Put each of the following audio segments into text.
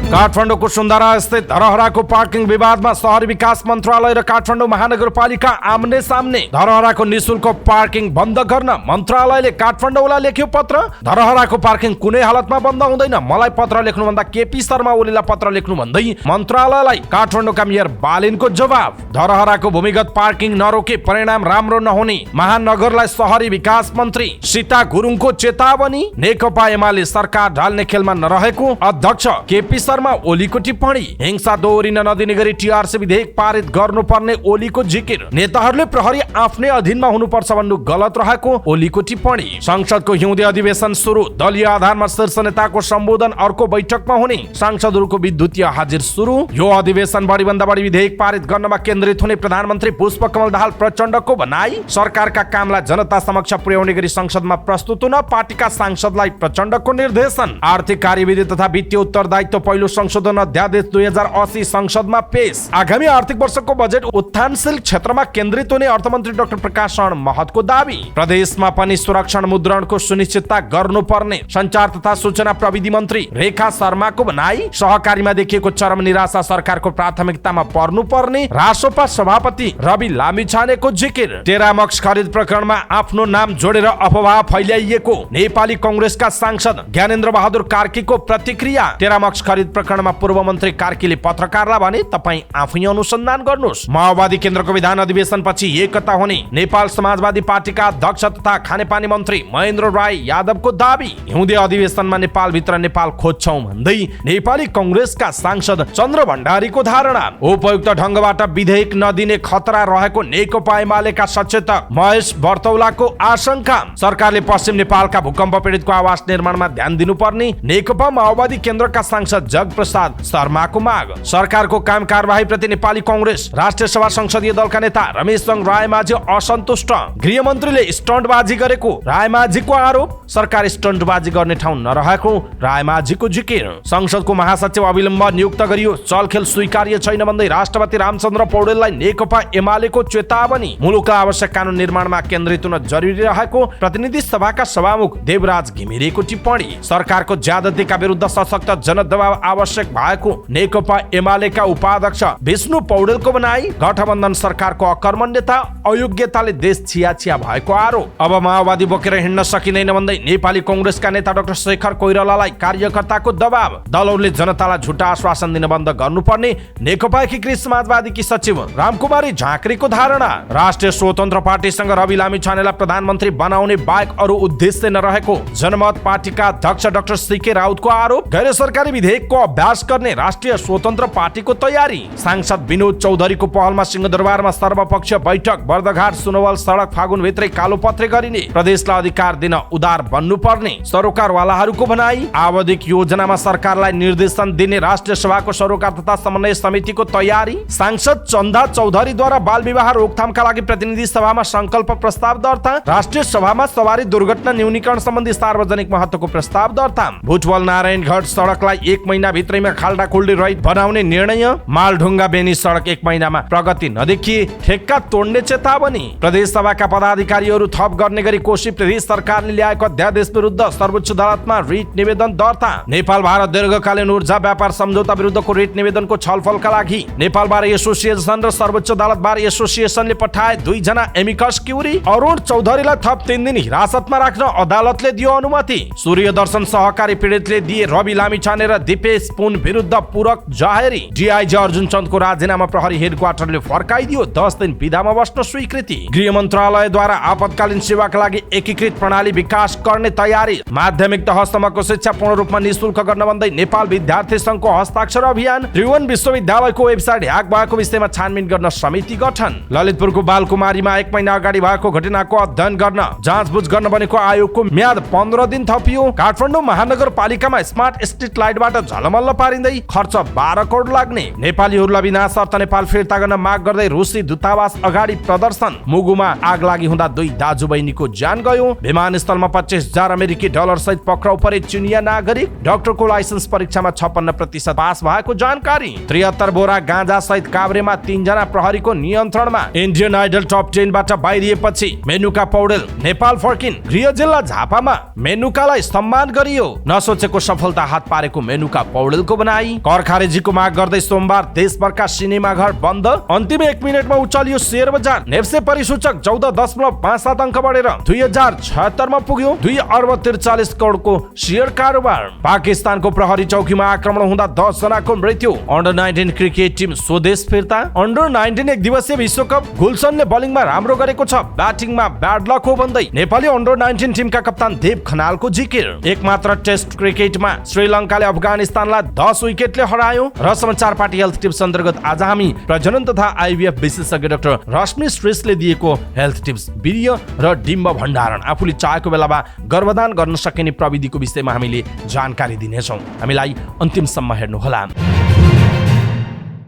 काठमाडौँको सुन्दरा स्थित धरहराको पार्किङ विवादमा शहरी विकास मन्त्रालय र काठमाडौँ महानगरपालिका आम्ने सामने। धरहराको निशुल्क पार्किङ बन्द गर्न मन्त्रालयले काठमाडौँलाई लेख्यो पत्र। धरहराको पार्किङ कुनै हालतमा बन्द हुँदैन, मलाई पत्र लेख्नुभन्दा केपी शर्मा ओलीलाई पत्र लेख्नु भन्दै मन्त्रालयलाई काठमाडौँका मेयर बालिनको जवाब। धरहराको भूमिगत पार्किङ नरोके परिणाम राम्रो नहुने महानगरलाई शहरी विकास मन्त्री सीता गुरुङको चेतावनी। नेकपा एमाले सरकार ढाल्ने खेलमा नरहेको अध्यक्ष केपी शर्मा ओलीको टिप्पणी। हिंसा दोहोरिन नदिने गरी टीआरसी विधेयक पारित गर्नुपर्ने ओलीको जिकिर। नेताहरूले प्रहरी आफ्नै अधीनमा हुनुपर्छ भन्नु गलत रहेको ओलीको टिप्पणी। संसदको हिउँदे अधिवेशन सुरु, दलीय आधारमा शीर्ष नेताको सम्बोधन अर्को बैठकमा हुने। सांसदहरूको विद्युतीय हाजिर सुरु। यो अधिवेशन बढीभन्दा बढी विधेयक पारित गर्नमा केन्द्रित हुने प्रधानमन्त्री पुष्पकमल दाहाल प्रचण्डको भनाई। सरकारका कामलाई जनता समक्ष पुर्याउने गरी संसदमा प्रस्तुत हुन पार्टीका सांसदलाई प्रचण्डको निर्देशन। आर्थिक कार्यविधि तथा वित्तीय उत्तरदायित्व पहिलो संशोधन अध्यादेश 2080 संसदमा पेश। आगामी आर्थिक वर्षको बजेट उत्थानशील क्षेत्रमा केन्द्रित हुने अर्थमन्त्री डाक्टर प्रकाश शरण महतको दावी। प्रदेशमा पनि सुरक्षण मुद्रणको सुनिश्चितता गर्नुपर्ने सञ्चार तथा सूचना प्रविधि मन्त्री रेखा शर्माको भनाई। सहकारीमा देखिएको चरम निराशा सरकारको प्राथमिकतामा पर्नुपर्ने रासोपा सभापति रवि लामिछानेको जिकिर। टेरामक्स खरिद प्रकरणमा आफ्नो नाम जोडेर अफवाह फैल्याइएको नेपाली कंग्रेसका सांसद ज्ञानेन्द्र बहादुर कार्कीको प्रतिक्रिया। टेरामक्स खरिद प्रकरणमा पूर्व मन्त्री कार्कीले पत्रकारलाई भने तपाई आफै अनुसन्धान गर्नुस्। माओवादी केन्द्रको विधान अधिवेशन पछि एकता हुने नेपाल समाजवादी पार्टीका अध्यक्ष तथा खानेपानी मन्त्री महेन्द्र राय यादवको दावी। हिउँदे अधिवेशनमा नेपाल भित्र नेपाल खोज्छौं भन्दै नेपाली कंग्रेसका सांसद चन्द्र भण्डारीको धारणा। उपयुक्त ढंगबाट विधेयक नदिने खतरा रहेको नेकपा एमालेका सचेतक महेश बर्तौलाको आशंका। सरकारले पश्चिम नेपालका भूकम्प पीडितको आवास निर्माणमा ध्यान दिनुपर्ने नेकपा माओवादी केन्द्रका सांसद जगप्रसाद शर्माको माग। सरकारको काम कारबाही प्रति नेपाली कंग्रेस राष्ट्रिय सभा संसदीय दलका नेता रमेशचन्द्र रायमाझी असन्तुष्ट। गृहमन्त्रीले स्टन्टबाजी गरेको रायमाझीको आरोप। सरकार स्टन्टबाजी गर्ने ठाउँ नरहेको रायमाझीको जिकिर। संसदको महासचिव अविलम्ब नियुक्त गरियो, चलखेल स्वीकार्य छैन भन्दै राष्ट्रपति रामचन्द्र पौडेललाई नेकपा एमालेको चेतावनी। मुलुकलाई आवश्यक कानून निर्माणमा केन्द्रित हुन जरुरी रहेको प्रतिनिधि सभाका सभामुख देवराज घिमिरेको टिप्पणी। सरकारको ज्यादतीका विरुद्ध सशक्त जनदबाव आवश्यक भएको नेकपा एमालेका उपाध्यक्ष विष्णु पौडेलको भनाई। गठबन्धन सरकारको अकर्मण्यता अयोग्यताले देश छियाछिया भएको आरोप। अब माओवादी बोकेर हिँड्न सकिँदैन भन्दै नेपाली कंग्रेसका नेता डाक्टर शेखर कोइरालालाई कार्यकर्ताको दबाव। दलहरूले जनतालाई झुटा आश्वासन दिन बन्द गर्नुपर्ने नेकपा एकीकृत समाजवादीकी सचिव रामकुमारी झाँक्रीको धारणा। राष्ट्रिय स्वतन्त्र पार्टीसँग रवि लामिछानेलाई प्रधानमन्त्री बनाउने बाहेक अरू उद्देश्य नरहेको जनमत पार्टीका अध्यक्ष डाक्टर सीके राउतको आरोप। गैर सरकारी विधेयकको अभ्यास गर्ने राष्ट्रिय स्वतन्त्र पार्टीको तयारी। सांसद विनोद चौधरीको पहलमा सिंहदरबारमा सर्वपक्षीय बैठक। बर्दघाट सुनवल सडक फागुन भित्रै कालोपत्रे गरिने। प्रदेशलाई अधिकार दिन उदार बन्नुपर्ने सरोकारवालाहरूको भनाई। आवधिक योजनामा सरकारलाई निर्देशन दिने राष्ट्रिय सभाको सरोकार तथा समन्वय समितिको तयारी। सांसद चन्दा चौधरीद्वारा बाल विवाह रोकथामका लागि प्रतिनिधि सभामा संकल्प प्रस्ताव दर्ता। राष्ट्रिय सभामा सवारी दुर्घटना न्यूनीकरण सम्बन्धी सार्वजनिक महत्त्वको प्रस्ताव दर्ता। भुटवल नारायणगढ सडकलाई 1 महिना भित्रैमा खाल्डा खुल्डी रहित बनाउने निर्णय। मालढुङ्गा बेनी सडक 1 महिनामा प्रगति नदेखिए ठेक्का तोड्ने चेतावनी। प्रदेश सभाका पदाधिकारीहरू थप गर्ने गरी कोशी प्रदेश सरकारले ल्याएको अध्यादेश विरुद्ध सर्वोच्च अदालतमा रिट निवेदन दर्ता। नेपाल भारत दीर्घकालीन ऊर्जा व्यापार सम्झौता विरुद्धको रिट निवेदनको छलफलका लागि नेपाल बार एसोसिएसन र सर्वोच्च अदालत बार एसोसिएसनले पठाए 2 जना एमिकस क्युरी। अरुण चौधरीलाई थप 3 दिन हिरासतमा राख्न अदालतले दियो अनुमति। सूर्य दर्शन सहकारी पीडितले दिए रवि लामिछाने र दिपेश पुन विरुद्ध पूरक जाहेरी। डीआईजी अर्जुन चन्दको राजीनामा प्रहरी हेडक्वार्टरले फर्काइदियो। 10 दिन विधामा बस्न स्वीकृति। गृह मन्त्रालयद्वारा आपतकालीन सेवाका लागि एकीकृत प्रणाली विकास गर्ने तयारी। माध्यमिक तहसम्मको शिक्षा पूर्ण रूपमा निःशुल्क गर्न भन्दै नेपाल विद्यार्थी संघको हस्ताक्षर अभियान। त्रिभुवन विश्वविद्यालयको वेबसाइट ह्याक भएको विषयमा छानबिन गर्न समिति गठन। ललितपुरको बालकुमारीमा 1 महिना अगाडि भएको घटनाको अध्ययन गर्न जाँचबुझ गर्न बनेको आयोगको म्याद 15 दिन थपियो। काठमाडौँ महानगरपालिकामा स्मार्ट स्ट्रिट लाइटबाट झलमल्ल पारिँदै खर्च 12 करोड लाग्ने। नेपालीहरूलाई बिना शर्त नेपाल फिर्ता गर्न माग गर्दै रुसी दूतावास अगाडि प्रदर्शन। मुगुमा आग लागि हुँदा 2 दाजुबहिनीको ज्यान गयो। विमानस्थलमा 25,000 अमेरिकी डलर सहित पक्राउ परे चिनिया नागरिक। डाक्टरको लाइसेन्स परीक्षामा 56% पास भएको जानकारी। 73 बोरा गाँजा सहित काभ्रेमा 3 जना प्रहरीको नियन्त्रणमा। इन्डियन आइडल टप 10 बाट बाहिरिएपछि मेनुका पौडेल नेपाल फर्किन्। गृह जिल्ला झापामा मेनुकालाई सम्मान गरियो। नसोचेको सफलता हात पारेको मेनुका पौडेलको बनाई। कर खारेजीको माग गर्दै सोमबार देशभरका सिनेमा घर बन्द। अन्तिम 1 मिनेटमा उचालियो शेयर बजार। नेप्से परिसूचक 14.57 अंक बढेर 2076 मा पुग्यो। 2 अर्ब 43 करोडको शेयर कारोबार। पाकिस्तानको प्रहरी चौकीमा आक्रमण हुँदा 10 जनाको मृत्यु। अन्डर 19 क्रिकेट टिम स्वदेश फिर्ता। अन्डर 19 एक दिवसीय विश्वकप गुलसनले बलिङमा राम्रो गरेको छ, ब्याटिङमा ब्याड लक हो भन्दै नेपाली अन्डर 19 टिमका कप्तान देव खनालको जिकिर। एकमात्र टेस्ट क्रिकेटमा श्रीलङ्काले अफगानिस्तानलाई 10 विकेटले हरायो। र समाचार पार्टी हेल्थ टिप्स अन्तर्गत आज हामी प्रजनन तथा आइभीएफ विशेषज्ञ डाक्टर रश्मि श्रेष्ठले दिएको हेल्थ टिप्स वीर्य र डिम्ब भण्डारण आफूले चाहेको बेलामा गर्भदान गर्न सकिने प्रविधिको विषयमा हामीले जानकारी दिनेछौँ। हामीलाई अन्तिमसम्म हेर्नुहोला।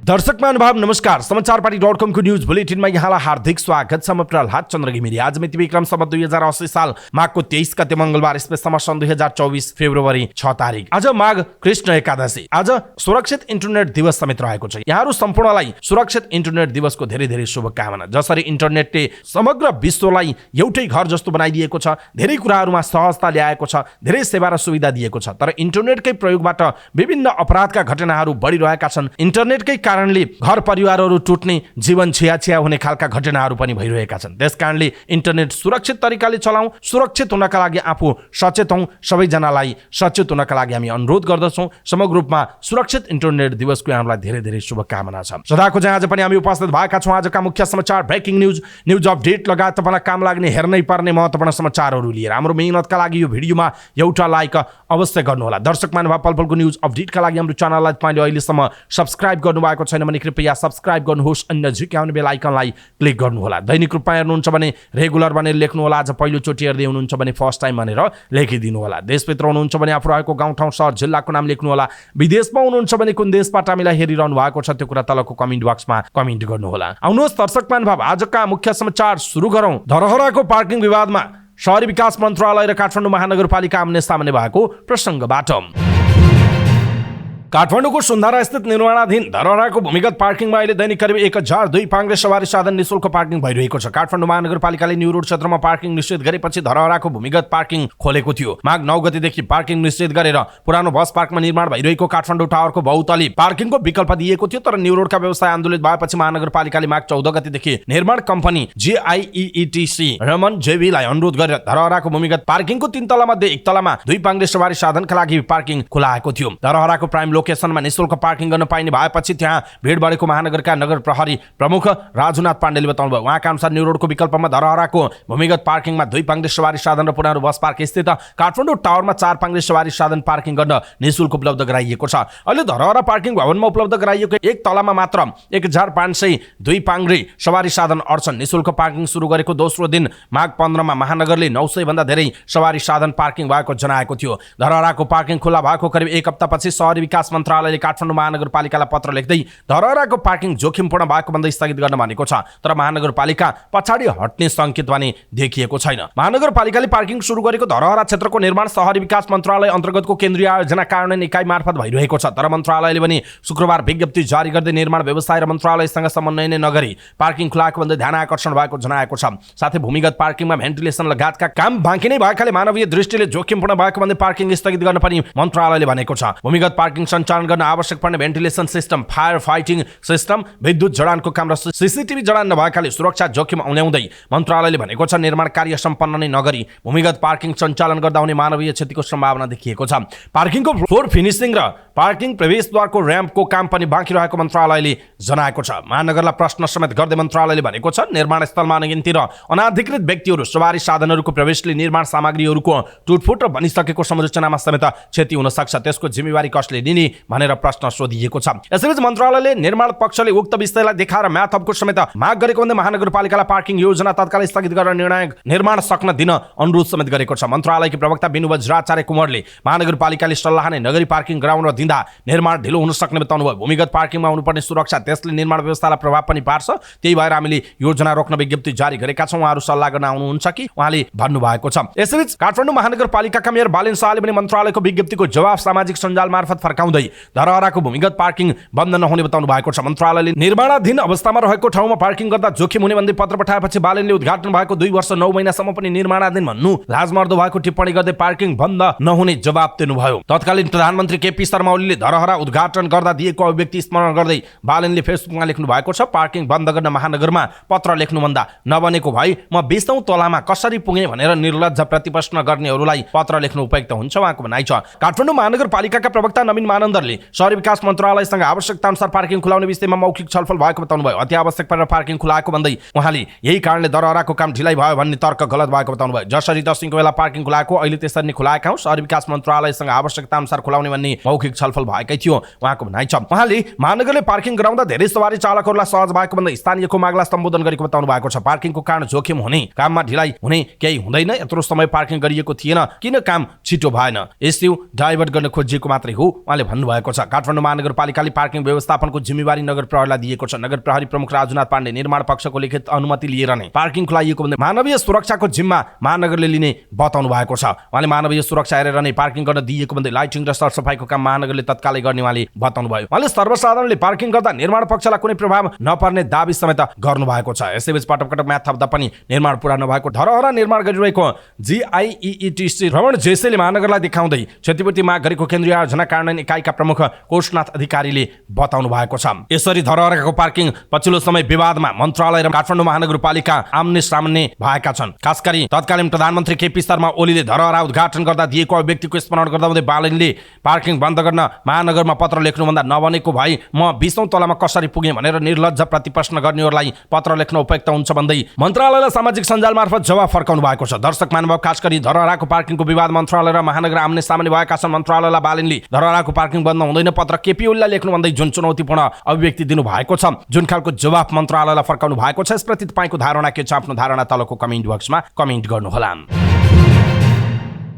दर्शक महानुभाव नमस्कार। समाचारपाटी.com को न्यूज बुलेटिनमा यहाँलाई हार्दिक स्वागत छ। म प्रहलाद चन्द्र घिमिरे। आज मिति विक्रम सम्वत 2080 साल माघको 23 गते मंगलबार, स्पेसमा सन् 2024 फेब्रुअरी 6 तारिक। आज माघ कृष्ण एकादशी। आज सुरक्षित इन्टरनेट दिवस समेत रहेको छ। यहाँहरू सम्पूर्णलाई सुरक्षित इन्टरनेट दिवसको धेरै धेरै शुभकामना। जसरी इन्टरनेटले समग्र विश्वलाई एउटै घर जस्तो बनाइदिएको छ, धेरै कुराहरूमा सहजता ल्याएको छ, धेरै सेवा र सुविधा दिएको छ, तर इन्टरनेटकै प्रयोगबाट विभिन्न अपराधका घटनाहरू बढिरहेका छन्। इन्टरनेटकै कारणले घर परिवारहरू टुट्ने, जीवन छिया हुने खालका घटनाहरू पनि भइरहेका छन्। त्यसकारणले इन्टरनेट सुरक्षित तरिकाले चलाऊ। सुरक्षित हुनका लागि आफू सचेत हौं। सबैजनालाई सचेत हुनका लागि हामी अनुरोध गर्दछौँ। समग्र रूपमा सुरक्षित इन्टरनेट दिवसको हामीलाई धेरै धेरै शुभकामना छ। सदाको चाहिँ आज पनि हामी उपस्थित भएका छौँ। आजका मुख्य समाचार, ब्रेकिङ न्यूज अपडेट लगायत तपाईँलाई काम लाग्ने हेर्नै पर्ने महत्त्वपूर्ण समाचारहरू लिएर हाम्रो मेहनतका लागि यो भिडियोमा एउटा लाइक अवश्य गर्नुहोला। दर्शक महानुभाव, पलपलको न्यूज अपडेटका लागि हाम्रो च्यानललाई तपाईँले अहिलेसम्म सब्स्क्राइब गर्नुभएको छैन भने कृपया सब्स्क्राइब गर्नुहोस्। अन्य झिक्याउने बेल आइकनलाई क्लिक गर्नुहोला। दैनिक रूपमा हेर्नुहुन्छ भने रेगुलर भनेर लेख्नुहोला। आज पहिलोचोटि हेर्दै हुनुहुन्छ भने फर्स्ट टाइम भनेर लेखिदिनु होला। देशभित्र हुनुहुन्छ भने आफू रहेको गाउँठाउँ सहर जिल्लाको नाम लेख्नुहोला। विदेशमा हुनुहुन्छ भने कुन देशबाट हामीलाई हेरिरहनु भएको छ त्यो कुरा तलको कमेन्ट बक्समा कमेन्ट गर्नुहोला। आउनुहोस् दर्शक महानुभाव, आजका मुख्य समाचार सुरु गरौँ। धरहराको पार्किङ विवादमा शहरी विकास मन्त्रालय र काठमाडौँ महानगरपालिका आम्ने सामने भएको प्रसङ्गबाट। काठमाडौँको सुन्धारा स्थित निर्माणाधीन धरहराको भूमिगत पार्किङमा अहिले दैनिक करिब 1002 पाङ्ग्रे सवारी साधन निःशुल्क पार्किङ भइरहेको छ। काठमाडौँ महानगरपालिकाले न्यू रोड क्षेत्रमा पार्किङ निषेध गरेपछि धरहराको भूमिगत पार्किङ खोलेको थियो। माघ 9 गतेदेखि पार्किङ निषेध गरेर पुरानो बस पार्कमा निर्माण भइरहेको काठमाडौँ टावरको बहुतली पार्किङको विकल्प दिएको थियो। तर न्यू रोडका व्यवसाय आन्दोलित भएपछि महानगरपालिकाले माघ 14 गतेदेखि निर्माण कम्पनी JIEETC रमन JV लाई अनुरोध गरेर धरहराको भूमिगत पार्किङको 3 तला मध्ये 1 तलामा 2 पाङ्ग्रे सवारी साधनका लागि पार्किङ खुलाएको थियो। धरहराको प्राइम लोकेसनमा निःशुल्क पार्किङ गर्न पाइने भएपछि त्यहाँ भिड बढेको महानगरका नगर प्रहरी प्रमुख राजुनाथ पाण्डेले बताउनुभयो। उहाँका अनुसार न्यू रोडको विकल्पमा धरहराको भूमिगत पार्किङमा 2 पाङ्ग्रे सवारी साधन र पुरानो बस पार्क स्थित काठमाडौँ टावरमा 4 पाङ्ग्रे सवारी साधन पार्किङ गर्न निःशुल्क उपलब्ध गराइएको छ। अहिले धरहरा पार्किङ भवनमा उपलब्ध गराइएको 1 तलामा मात्र 1502 पाङ्ग्रे सवारी साधन अड्छन्। निःशुल्क पार्किङ सुरु गरेको दोस्रो दिन माघ 15 मा महानगरले 900 भन्दा धेरै सवारी साधन पार्किङ भएको जनाएको थियो। धरहराको पार्किङ खुला भएको करिब 1 हप्तापछि शहरी विकास मन्त्रालयले काठमाडौँ महानगरपालिकालाई पत्र लेख्दै धरहराको पार्किङ जोखिमपूर्ण भएको भन्दै स्थगित गर्न भनेको छ। तर महानगरपालिका पछाडि हट्ने संकेत भने देखिएको छैन। महानगरपालिकाले पार्किङ सुरु गरेको धरहरा क्षेत्रको निर्माण शहरी विकास मन्त्रालय अन्तर्गतको केन्द्रीय आयोजना कार्यान्वयन इकाइ मार्फत भइरहेको छ। तर मन्त्रालयले पनि शुक्रबार विज्ञप्ति जारी गर्दै निर्माण व्यवसाय र मन्त्रालयसँग समन्वय नै नगरी पार्किङ खुलाएको भन्दै ध्यान आकर्षण भएको जनाएको छ। साथै भूमिगत पार्किङमा भेन्टिलेसन लगायतका काम बाँकी नै भएकाले मानवीय दृष्टिले जोखिमपूर्ण भएको भन्दै पार्किङ स्थगित गर्न पनि मन्त्रालयले भनेको छ। भूमिगत पार्किङ सञ्चालन गर्न आवश्यक पर्ने ventilation system, fire fighting system, विद्युत जडानको काम र सीसीटीभी जडान नभएकाले सुरक्षा जोखिम आउँदै मन्त्रालयले भनेको छ। निर्माण कार्य सम्पन्न नै नगरी भूमिगत पार्किङ सञ्चालन गर्दा हुने मानवीय क्षतिको सम्भावना देखिएको छ। पार्किङको फ्लोर फिनिसिङ र पार्किङ प्रवेशद्वारको र्याम्पको काम पनि बाँकी रहेको मन्त्रालयले जनाएको छ। महानगरलाई प्रश्न समेत गर्दै मन्त्रालयले भनेको छ, निर्माण स्थलमा अनगिन्ती र अनाधिकृत व्यक्तिहरू सवारी साधनहरूको प्रवेशले निर्माण सामग्रीहरूको टुटफुट र बनिसकेको संरचनामा समेत क्षति हुन सक्छ। त्यसको जिम्मेवारी कसले लिने भनेर प्रश्न सोधिएको छ। यसैबीच मन्त्रालयले निर्माण पक्षले उक्त विषयलाई देखाएर म्याथअपको समेत माग गरेको भन्दै महानगरपालिकालाई पार्किङ योजना तत्काल स्थगित गरेर निर्माण सक्न दिन अनुरोध समेत गरेको छ। मन्त्रालयकी प्रवक्ता बिनु वज्राचार्य कुमारले महानगरपालिकाले सल्लाह नै नगरी पार्किङ ग्राउन्ड र दिँदा निर्माण ढिलो हुन सक्ने बताउनुभयो। भूमिगत पार्किङमा हुनुपर्ने सुरक्षा त्यसले निर्माण व्यवस्थालाई प्रभाव पनि पार्छ। त्यही भएर हामीले योजना रोक्न विज्ञप्ति जारी गरेका छौँ। उहाँहरू सल्लाह गर्न आउनुहुन्छ कि उहाँले भन्नुभएको छ। यसैबीच काठमाडौँ महानगरपालिकाका मेयर बालेन शाहले पनि मन्त्रालयको विज्ञप्तिको जवाफ सामाजिक सञ्जाल मार्फत फर्काउँदै धरहराको भूमिगत पार्किङ बन्द नहुने बताउनु भएको छ। मन्त्रालयले निर्माणाधीन अवस्थामा रहेको ठाउँमा पार्किङ गर्दा जोखिम हुने भन्दै पत्र पठाएपछि बालेनले उद्घाटन भएको 2 वर्ष 9 महिनासम्म पनि निर्माणाधीन भन्नु लाजमर्दो भएको टिप्पणी गर्दै पार्किङ बन्द नहुने जवाब दिनुभयो। तत्कालीन प्रधानमन्त्री केपी शर्मा शर्मा ओलीले धरहरा उद्घाटन गर्दा दिएको अभिव्यक्ति स्मरण गर्दै बालनले फेसबुकमा लेख्नु भएको छ, पार्किङ बन्द गर्न महानगरमा पत्र लेख्नुभन्दा नबनेको भए म 20औं तलामा कसरी पुगे भनेर निर्लज्ज प्रतिप्रश्न गर्नेहरूलाई पत्र लेख्नु उपयुक्त हुन्छ, उहाँको भनाइ छ। काठमाडौँ महानगरपालिकाका प्रवक्ता नवीन मानन्दरले शहरी विकास मन्त्रालयसँग आवश्यकता अनुसार पार्किङ खुलाउने विषयमा मौखिक छलफल भएको बताउनुभयो। अति आवश्यक परेर पार्किङ खुलाएको भन्दै उहाँले यही कारणले दरहराको काम ढिलाइ भयो भन्ने तर्क गलत भएको बताउनुभयो। जसरी दशैंको बेला पार्किङ खुलाएको अहिले त्यसरी नै खुलाएका हौं, शहरी विकास मन्त्रालयसँग आवश्यकता अनुसार खुलाउने भन्ने मौखिक छलफल भएकै थियो, उहाँको भनाइ छ। उहाँले महानगरले पार्किङ गराउँदा धेरै सवारी चालकहरूलाई सहज भएको भन्दै स्थानीयको मागलाई सम्बोधन गरेको बताउनु भएको छ। पार्किङको कारण जोखिम हुने, काममा ढिलाइ हुने केही हुँदैन, यत्रो समय पार्किङ गरिएको थिएन, किन काम छिटो भएन, इस्यु डाइभर्ट गर्न खोजिएको मात्रै हो, उहाँले भन्नुभएको छ। काठमाडौँ महानगरपालिकाले पार्किङ व्यवस्थापनको जिम्मेवारी नगर प्रहरीलाई दिएको छ। नगर प्रहरी प्रमुख राजुनाथ पाण्डे निर्माण पक्षको लिखित अनुमति लिएर नै पार्किङ खुलाइएको भन्दै मानवीय सुरक्षाको जिम्मा महानगरले लिने बताउनु भएको छ। उहाँले मानवीय सुरक्षा हेरेर नै पार्किङ गर्न दिएको भन्दै लाइटिङ र सरसफाइको काम महानगरले तत्कालै गर्ने उहाँले बताउनु भयो। उहाँले सर्वसाधारणले पार्किङ गर्दा निर्माण पक्षलाई कुनै प्रभाव नपर्ने दाबी समेत गर्नु भएको छ। यसैबीच पटक म्याथ थप्दा पनि निर्माण पूरा नभएको धरहरा निर्माण गरिरहेको GIEETC भ्रमण जेसेले महानगरलाई देखाउँदै क्षतिपूर्ति माग गरेको केन्द्रीय आयोजना कार्यान्वयन इकाइका प्रमुख कोषनाथ अधिकारीले बताउनु भएको छ। यसरी धरहराको पार्किङ पछिल्लो समय विवादमा मन्त्रालय र काठमाडौँ महानगरपालिका आम्ने सामने भएका छन्। खास गरी तत्कालीन प्रधानमन्त्री केपी शर्मा ओलीले धरहरा उद्घाटन गर्दा दिएको अभिव्यक्तिको स्मरण गर्दा हुँदै बालनले पार्किङ बन्द गर्न महानगरमा पत्र लेख्नुभन्दा नबनेको भए म 20औं तलामा कसरी पुगे भनेर निर्लज्ज प्रतिप्रश्न गर्नेहरूलाई पत्र लेख्न उपयुक्त हुन्छ भन्दै मन्त्रालयलाई सामाजिक सञ्जाल मार्फत जवाफ फर्काउनु भएको छ। दर्शक महानुभाव, खास गरी धरहराको पार्किङको विवाद मन्त्रालय र महानगर आम्ने सामने भएका छन्। मन्त्रालयलाई बालनले धरहराको पार्किङ बन्द हुँदैन पत्र केपी ओलीलाई लेख्नु भन्दै जुन चुनौतीपूर्ण अभिव्यक्ति दिनु भएको छ, जुन खालको जवाफ मन्त्रालयलाई फर्काउनु भएको छ, यसप्रति तपाईको धारणा के छ? आफ्नो धारणा तलको कमेन्ट बक्समा कमेन्ट गर्नुहोला।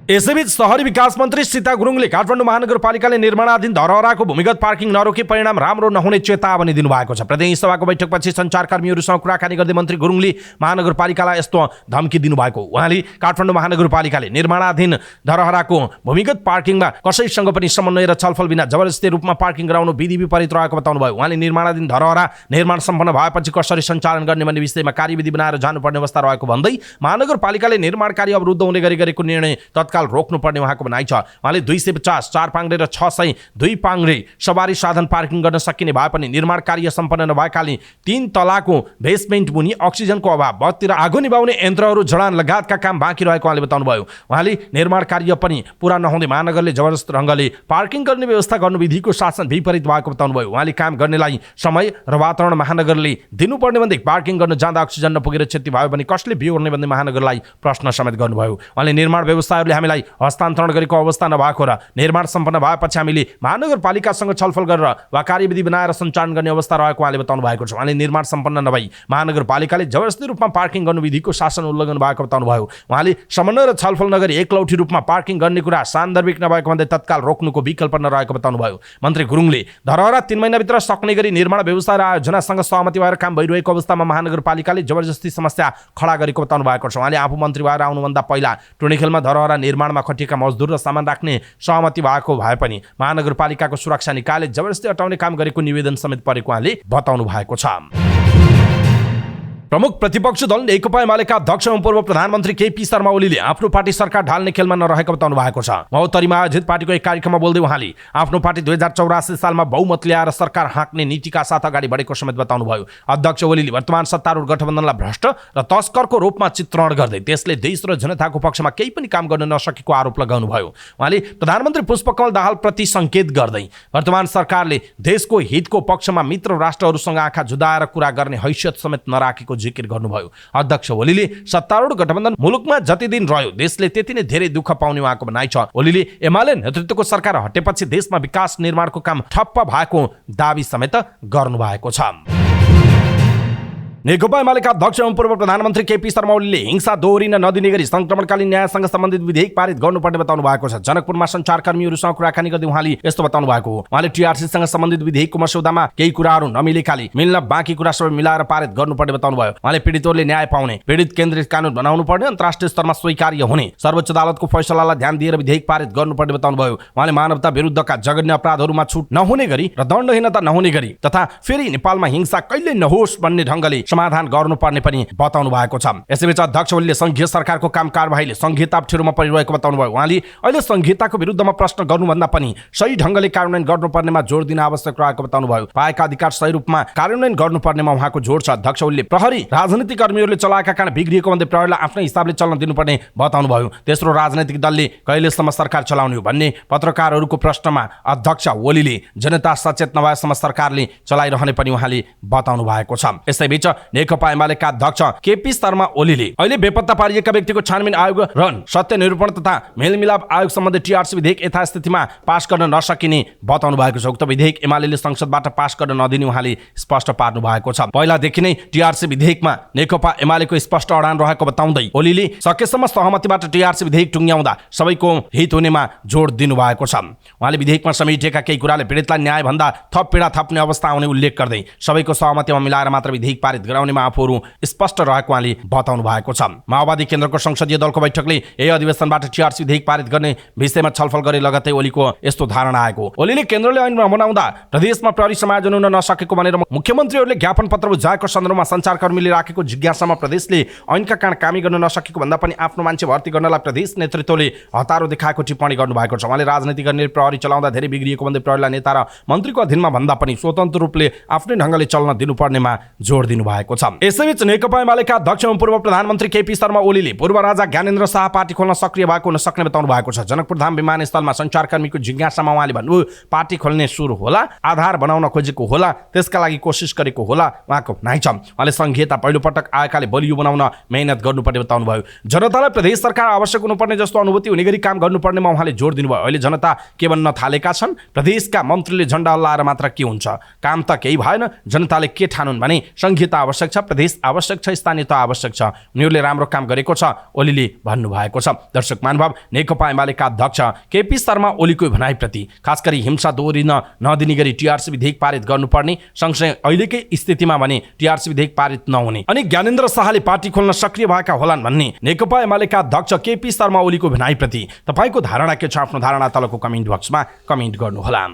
यसैबीच शहरी विकास मन्त्री सीता गुरुङले काठमाडौँ महानगरपालिकाले निर्माणाधीन धरहराको भूमिगत पार्किङ नरोके परिणाम राम्रो नहुने चेतावनी दिनुभएको छ। प्रदेश सभाको बैठकपछि सञ्चारकर्मीहरूसँग कुराकानी गर्दै मन्त्री गुरुङले महानगरपालिकालाई यस्तो धम्की दिनुभएको। उहाँले काठमाडौँ महानगरपालिकाले निर्माणाधीन धरहराको भूमिगत पार्किङमा कसैसँग पनि समन्वय र छलफल बिना जबरजस्ती रूपमा पार्किङ गराउनु विधि विपरीत रहेको बताउनुभयो। उहाँले निर्माणाधीन धरहरा निर्माण सम्पन्न भएपछि कसरी सञ्चालन गर्ने भन्ने विषयमा कार्यविधि बनाएर जानुपर्ने अवस्था रहेको भन्दै महानगरपालिकाले निर्माण कार्य अवरुद्ध हुने गरी गरेको निर्णय तत्काल रोक्नुपर्ने उहाँको भनाइ छ। उहाँले 250 4 पाङ्ग्रे र 602 पाङ्ग्रे सवारी साधन पार्किङ गर्न सकिने भए पनि निर्माण कार्य सम्पन्न नभएकाले 3 तलाको बेसमेन्ट मुनि अक्सिजनको अभाव, बत्ती र आगो निभाउने यन्त्रहरू जडान लगायतका काम बाँकी रहेको उहाँले बताउनुभयो। उहाँले निर्माण कार्य पनि पूरा नहुँदै महानगरले जबरजस्त ढङ्गले पार्किङ गर्ने व्यवस्था गर्नु विधिको शासन विपरीत भएको बताउनुभयो। उहाँले काम गर्नेलाई समय र वातावरण महानगरले दिनुपर्ने भन्दै पार्किङ गर्न जाँदा अक्सिजन नपुगेर क्षति भयो भने कसले बिहोर्ने भन्दै महानगरलाई प्रश्न समेत गर्नुभयो। उहाँले निर्माण व्यवसायहरूले हामीलाई हस्तान्तरण गरेको अवस्था नभएको र निर्माण सम्पन्न भएपछि हामीले महानगरपालिकासँग छलफल गरेर वा कार्यविधि बनाएर सञ्चालन गर्ने अवस्था रहेको उहाँले बताउनु भएको छ। उहाँले निर्माण सम्पन्न नभई महानगरपालिकाले जबरजस्ती रूपमा पार्किङ गर्नु विधिको शासन उल्लङ्घन भएको बताउनुभयो। उहाँले समन्वय र छलफल नगरी एकलौटी रूपमा पार्किङ गर्ने कुरा सान्दर्भिक नभएको भन्दै तत्काल रोक्नुको विकल्प नरहेको बताउनुभयो। मन्त्री गुरुङले धरहरा 3 महिनाभित्र सक्ने गरी निर्माण व्यवसाय र आयोजनासँग सहमति भएर काम भइरहेको अवस्थामा महानगरपालिकाले जबरजस्ती समस्या खडा गरेको बताउनु भएको छ। उहाँले आफू मन्त्री भएर आउनुभन्दा पहिला टुणीखेलमा धरहरा निर्माणमा खटिएका मजदुर र सामान राख्ने सहमति भएको भए पनि महानगरपालिकाको सुरक्षा निकायले जबरजस्ती हटाउने काम गरेको निवेदन समेत परेको उहाँले बताउनु भएको छ। प्रमुख प्रतिपक्ष दल नेकपा एमालेका अध्यक्ष एवं पूर्व प्रधानमन्त्री केपी शर्मा ओलीले आफ्नो पार्टी सरकार ढाल्ने खेलमा नरहेको बताउनु भएको छ। महोत्तरीमा आयोजित पार्टीको एक कार्यक्रममा बोल्दै उहाँले आफ्नो पार्टी 2084 सालमा बहुमत ल्याएर सरकार हाँक्ने नीतिका साथ अगाडि बढेको समेत बताउनुभयो। अध्यक्ष ओलीले वर्तमान सत्तारूढ गठबन्धनलाई भ्रष्ट र तस्करको रूपमा चित्रण गर्दै देशले देश र जनताको पक्षमा केही पनि काम गर्न नसकेको आरोप लगाउनुभयो। उहाँले प्रधानमन्त्री पुष्पकमल दाहाल प्रति संकेत गर्दै वर्तमान सरकारले देशको हितको पक्षमा मित्र राष्ट्रहरूसँग आँखा जुदाएर कुरा गर्ने हैसियत समेत नराखेको जिकिर गर्नुभयो। अध्यक्ष ओलीले सत्तारूढ गठबन्धन मुलुकमा जति दिन रह्यो देशले त्यति नै धेरै दुःख पाउने उहाँको भनाइ छ। ओलीले एमाले नेतृत्वको सरकार हटेपछि देशमा विकास निर्माणको काम ठप्प भएको दाबी समेत गर्नुभएको छ। नेकपा एमालेका अध्यक्ष एवं पूर्व प्रधानमन्त्री केपी शर्मा ओलीले हिंसा दोहोरिन नदिने गरी संक्रमणकालीन न्यायसँग सम्बन्धित विधेयक पारित गर्नुपर्ने बताउनु भएको छ। जनकपुरमा सञ्चारकर्मीहरूसँग कुराकानी गर्दै उहाँले यस्तो बताउनु भएको हो। उहाँले टीआरसीसँग सम्बन्धित विधेयकको मस्यौदामा केही कुराहरू नमिलेकाले मिल्न बाँकी कुरा सबै मिलाएर पारित गर्नुपर्ने बताउनु भयो। उहाँले पीडितहरूले न्याय पाउने, पीडित केन्द्रित कानून बनाउनु पर्ने, अन्तर्राष्ट्रिय स्तरमा स्वीकार्य हुने सर्वोच्च अदालतको फैसलालाई ध्यान दिएर विधेयक पारित गर्नुपर्ने बताउनु भयो। उहाँले मानवता विरुद्धका जघन्य अपराधहरूमा छुट नहुने गरी र दण्डहीनता नहुने गरी तथा फेरि नेपालमा हिंसा कहिल्यै नहोस् भन्ने ढङ्गले समाधान गर्नुपर्ने पनि बताउनु भएको छ। यसैबीच अध्यक्ष ओलीले संघीय सरकारको काम कारबाहीले संहिता अप्ठ्यारोमा परिरहेको बताउनु भयो। उहाँले अहिले संहिताको विरुद्धमा प्रश्न गर्नुभन्दा पनि सही ढंगले कार्यान्वयन गर्नुपर्नेमा जोड दिन आवश्यक रहेको बताउनु भयो। पाएका अधिकार सही रूपमा कार्यान्वयन गर्नुपर्नेमा उहाँको जोड छ। अध्यक्ष ओलीले प्रहरी राजनीतिक कर्मीहरूले चलाएका कारण बिग्रिएको भन्दै प्रहरीलाई आफ्नै हिसाबले चल्न दिनुपर्ने बताउनु भयो। तेस्रो राजनैतिक दलले कहिलेसम्म सरकार चलाउने हो भन्ने पत्रकारहरूको प्रश्नमा अध्यक्ष ओलीले जनता सचेत नभएसम्म सरकारले चलाइरहने पनि उहाँले बताउनु भएको छ। यसैबीच नेकपा एमालेका अध्यक्ष केपी शर्मा ओलीले अहिले बेपत्ता पारिएका व्यक्तिको छानबिन आयोग र सत्य निरूपण तथा मेलमिलाप आयोग सम्बन्धी टीआरसी विधेयक यथास्थितिमा पास गर्न नसकिने बताउनु भएको छ। उक्त विधेयक एमालेले संसदबाट पास गर्न नदिने उहाँले स्पष्ट पार्नु भएको छ। पहिलादेखि नै टीआरसी विधेयकमा नेकपा एमालेको स्पष्ट अडान रहेको बताउँदै ओलीले सकेसम्म सहमतिबाट टीआरसी विधेयक टुङ्ग्याउँदा सबैको हित हुनेमा जोड दिनु भएको छ। उहाँले विधेयकमा समेटिएका केही कुराले पीडितलाई न्याय भन्दा थप पीडा थप्ने अवस्था आउने उल्लेख गर्दै सबैको सहमतिमा मिलाएर मात्र विधेयक पारित गराउनेमा आफूहरू स्पष्ट रहेको उहाँले बताउनु भएको छ। माओवादी केन्द्रको संसदीय दलको बैठकले यही अधिवेशनबाट टीआरसी विधेयक पारित गर्ने विषयमा छलफल गरे लगतै ओलीको यस्तो धारणा आएको। ओलीले केन्द्रले ऐन बनाउँदा प्रदेशमा प्रहरी समायोजन हुन नसकेको भनेर मुख्यमन्त्रीहरूले ज्ञापन पत्र बुझाएको सन्दर्भमा सञ्चारकर्मीले राखेको जिज्ञासामा प्रदेशले ऐनका कारण कामी गर्न नसकेको भन्दा पनि आफ्नो मान्छे भर्ती गर्नलाई प्रदेश नेतृत्वले हतारो देखाएको टिप्पणी गर्नुभएको छ। उहाँले राजनीति गर्ने प्रहरी चलाउँदा धेरै बिग्रिएको भन्दै प्रहरीलाई नेता र मन्त्रीको अधीनमा भन्दा पनि स्वतन्त्र रूपले आफ्नै ढंगले चल्न दिनुपर्नेमा जोड दिनु भएको छ। यसैबीच नेकपा एमालेका अध्यक्ष एवं पूर्व प्रधानमन्त्री केपी शर्मा ओलीले पूर्व राजा ज्ञानेन्द्र शाह पार्टी खोल्न सक्रिय भएको हुन सक्ने बताउनु भएको छ। जनकपुर धाम विमानस्थलमा सञ्चारकर्मीको जिज्ञासामा उहाँले भन्नुभयो पार्टी खोल्ने सुरु होला, आधार बनाउन खोजेको होला, त्यसका लागि कोसिस गरेको होला, उहाँको भनाइ छ। उहाँले संहिता पहिलोपटक आएकाले बलियो बनाउन मेहनत गर्नुपर्ने बताउनु भयो। जनतालाई प्रदेश सरकार आवश्यक हुनुपर्ने जस्तो अनुभूति हुने गरी काम गर्नुपर्नेमा उहाँले जोड दिनुभयो। अहिले जनता के भन्न थालेका छन्, प्रदेशका मन्त्रीले झण्डा हल्लाएर मात्र के हुन्छ, काम त केही भएन, जनताले के ठानुन् भने संहिता आवश्यक छ, प्रदेश आवश्यक छ, स्थानीयता आवश्यक छ, उनीहरूले राम्रो काम गरेको छ ओलीले भन्नुभएको छ। दर्शक महानुभाव, नेकपा एमालेका अध्यक्ष केपी शर्मा ओलीको भनाइप्रति खास गरी हिंसा दोहोरिन नदिने गरी टीआरसी विधेयक पारित गर्नुपर्ने, सँगसँगै अहिलेकै स्थितिमा भने टीआरसी विधेयक पारित नहुने अनि ज्ञानेन्द्र शाहले पार्टी खोल्न सक्रिय भएका होलान् भन्ने नेकपा एमालेका अध्यक्ष केपी शर्मा ओलीको भनाइप्रति तपाईको धारणा के छ? आफ्नो धारणा तलको कमेन्ट बक्समा कमेन्ट गर्नुहोला।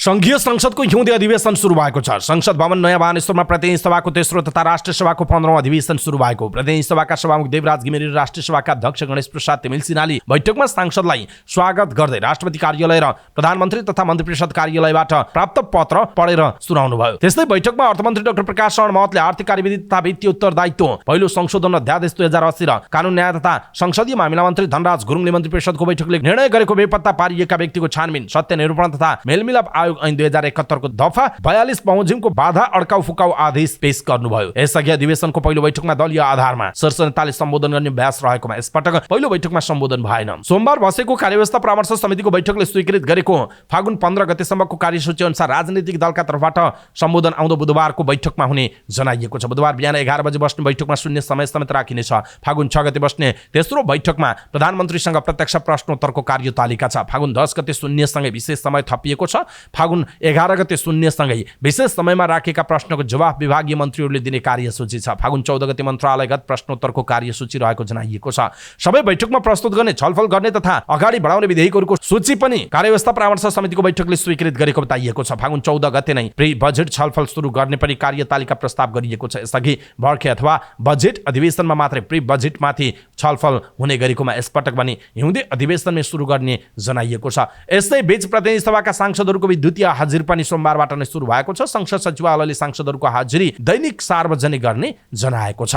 संघीय संसदको हिउँदे अधिवेशन सुरु भएको छ। संसद भवन नयाँ बानेश्वरमा प्रतिनिधि सभाको तेस्रो तथा राष्ट्रिय सभाको 15औं अधिवेशन सुरु भएको। प्रतिनिधि सभाका सभामुख देवराज घिमिरे र राष्ट्रिय सभाका अध्यक्ष गणेश प्रसाद तेमिल सिन्हाले बैठकमा सांसदलाई स्वागत गर्दै राष्ट्रपति कार्यालय र प्रधानमन्त्री तथा मन्त्री परिषद कार्यालयबाट प्राप्त पत्र पढेर सुनाउनु भयो। त्यस्तै बैठकमा अर्थमन्त्री डाक्टर प्रकाश शरण महतले आर्थिक कार्यविधि तथा वित्तीय उत्तरदायित्व पहिलो संशोधन अध्यादेश 2080 र कानून न्याय तथा संसदीय मामिला मन्त्री धनराज गुरुङले मन्त्री परिषदको बैठकले निर्णय गरेको बेपत्ता पारिएका व्यक्तिको छानबिन, सत्य निरूपण तथा मेलमिलाप आयोग ऐन 2071 को दफा 42 बमोजिमको बाधा अड्काउ फुकाउ आदेश पेश गर्नुभयो। यसअघि अधिवेशनको पहिलो बैठकमा दलीय आधारमा शीर्ष नेताले सम्बोधन गर्ने अभ्यास रहेकोमा यसपटक पहिलो बैठकमा सम्बोधन भएन। सोमबार बसेको कार्यव्यवस्था परामर्श समितिको बैठकले स्वीकृत गरेको फागुन 15 गतेसम्मको कार्यसूची अनुसार राजनीतिक दलका तर्फबाट सम्बोधन आउँदो बुधबारको बैठकमा हुने जनाइएको छ। बुधबार बिहान 11 बजे बस्ने बैठकमा शून्य समय समेत राखिनेछ। फागुन 6 गते बस्ने तेस्रो बैठकमा प्रधानमन्त्रीसँग प्रत्यक्ष प्रश्नोत्तरको कार्यतालिका छ। फागुन 10 गते शून्यसँगै विशेष समय थपिएको छ। फागुन 11 गते शून्यसँगै विशेष समयमा राखेका प्रश्नको जवाफ विभागीय मन्त्रीहरूले दिने कार्यसूची छ। फागुन 14 गते मन्त्रालयगत प्रश्नोत्तरको कार्यसूची रहेको जनाइएको छ। सबै बैठकमा प्रस्तुत गर्ने, छलफल गर्ने तथा अगाडि बढाउने विधेयकहरूको सूची पनि कार्यव्यवस्था परामर्श समितिको बैठकले स्वीकृत गरेको बताइएको छ। फागुन 14 गते नै प्री बजेट छलफल सुरु गर्ने पनि कार्यतालिका प्रस्ताव गरिएको छ। यसअघि बर्खे अथवा बजेट अधिवेशनमा मात्रै प्री बजेटमाथि छलफल हुने गरेकोमा यसपटक पनि हिउँदे अधिवेशनमै सुरु गर्ने जनाइएको छ। यसै बीच प्रतिनिधि सभाका सांसदहरूको विद्युतीय हाजिरी पनि सोमबारबाट नै सुरु भएको छ। संसद सचिवालयले सांसदहरूको हाजिरी दैनिक सार्वजनिक गर्ने जनाएको छ।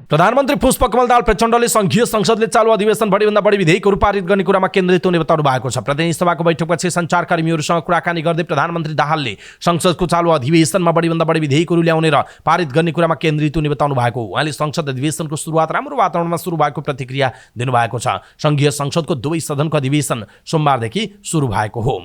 प्रधानमन्त्री पुष्पकमल दाहाल प्रचण्डले संघीय संसदले चालू अधिवेशन बढीभन्दा बढी विधेयकहरू पारित गर्ने कुरामा केन्द्रित हुने बताउनु भएको छ। प्रतिनिधि सभाको बैठकपछि सञ्चारकर्मीहरूसँग कुराकानी गर्दै प्रधानमन्त्री दाहालले संसदको चालू अधिवेशनमा बढीभन्दा बढी विधेयकहरू ल्याउने र पारित गर्ने कुरामा केन्द्रित हुने बताउनु भएको। उहाँले संसद अधिवेशनको सुरुवात राम्रो वातावरणमा सुरु भएको प्रतिक्रिया दिनुभएको छ। संघीय संसदको दुवै सदनको अधिवेशन सोमबारदेखि सुरु भएको हो।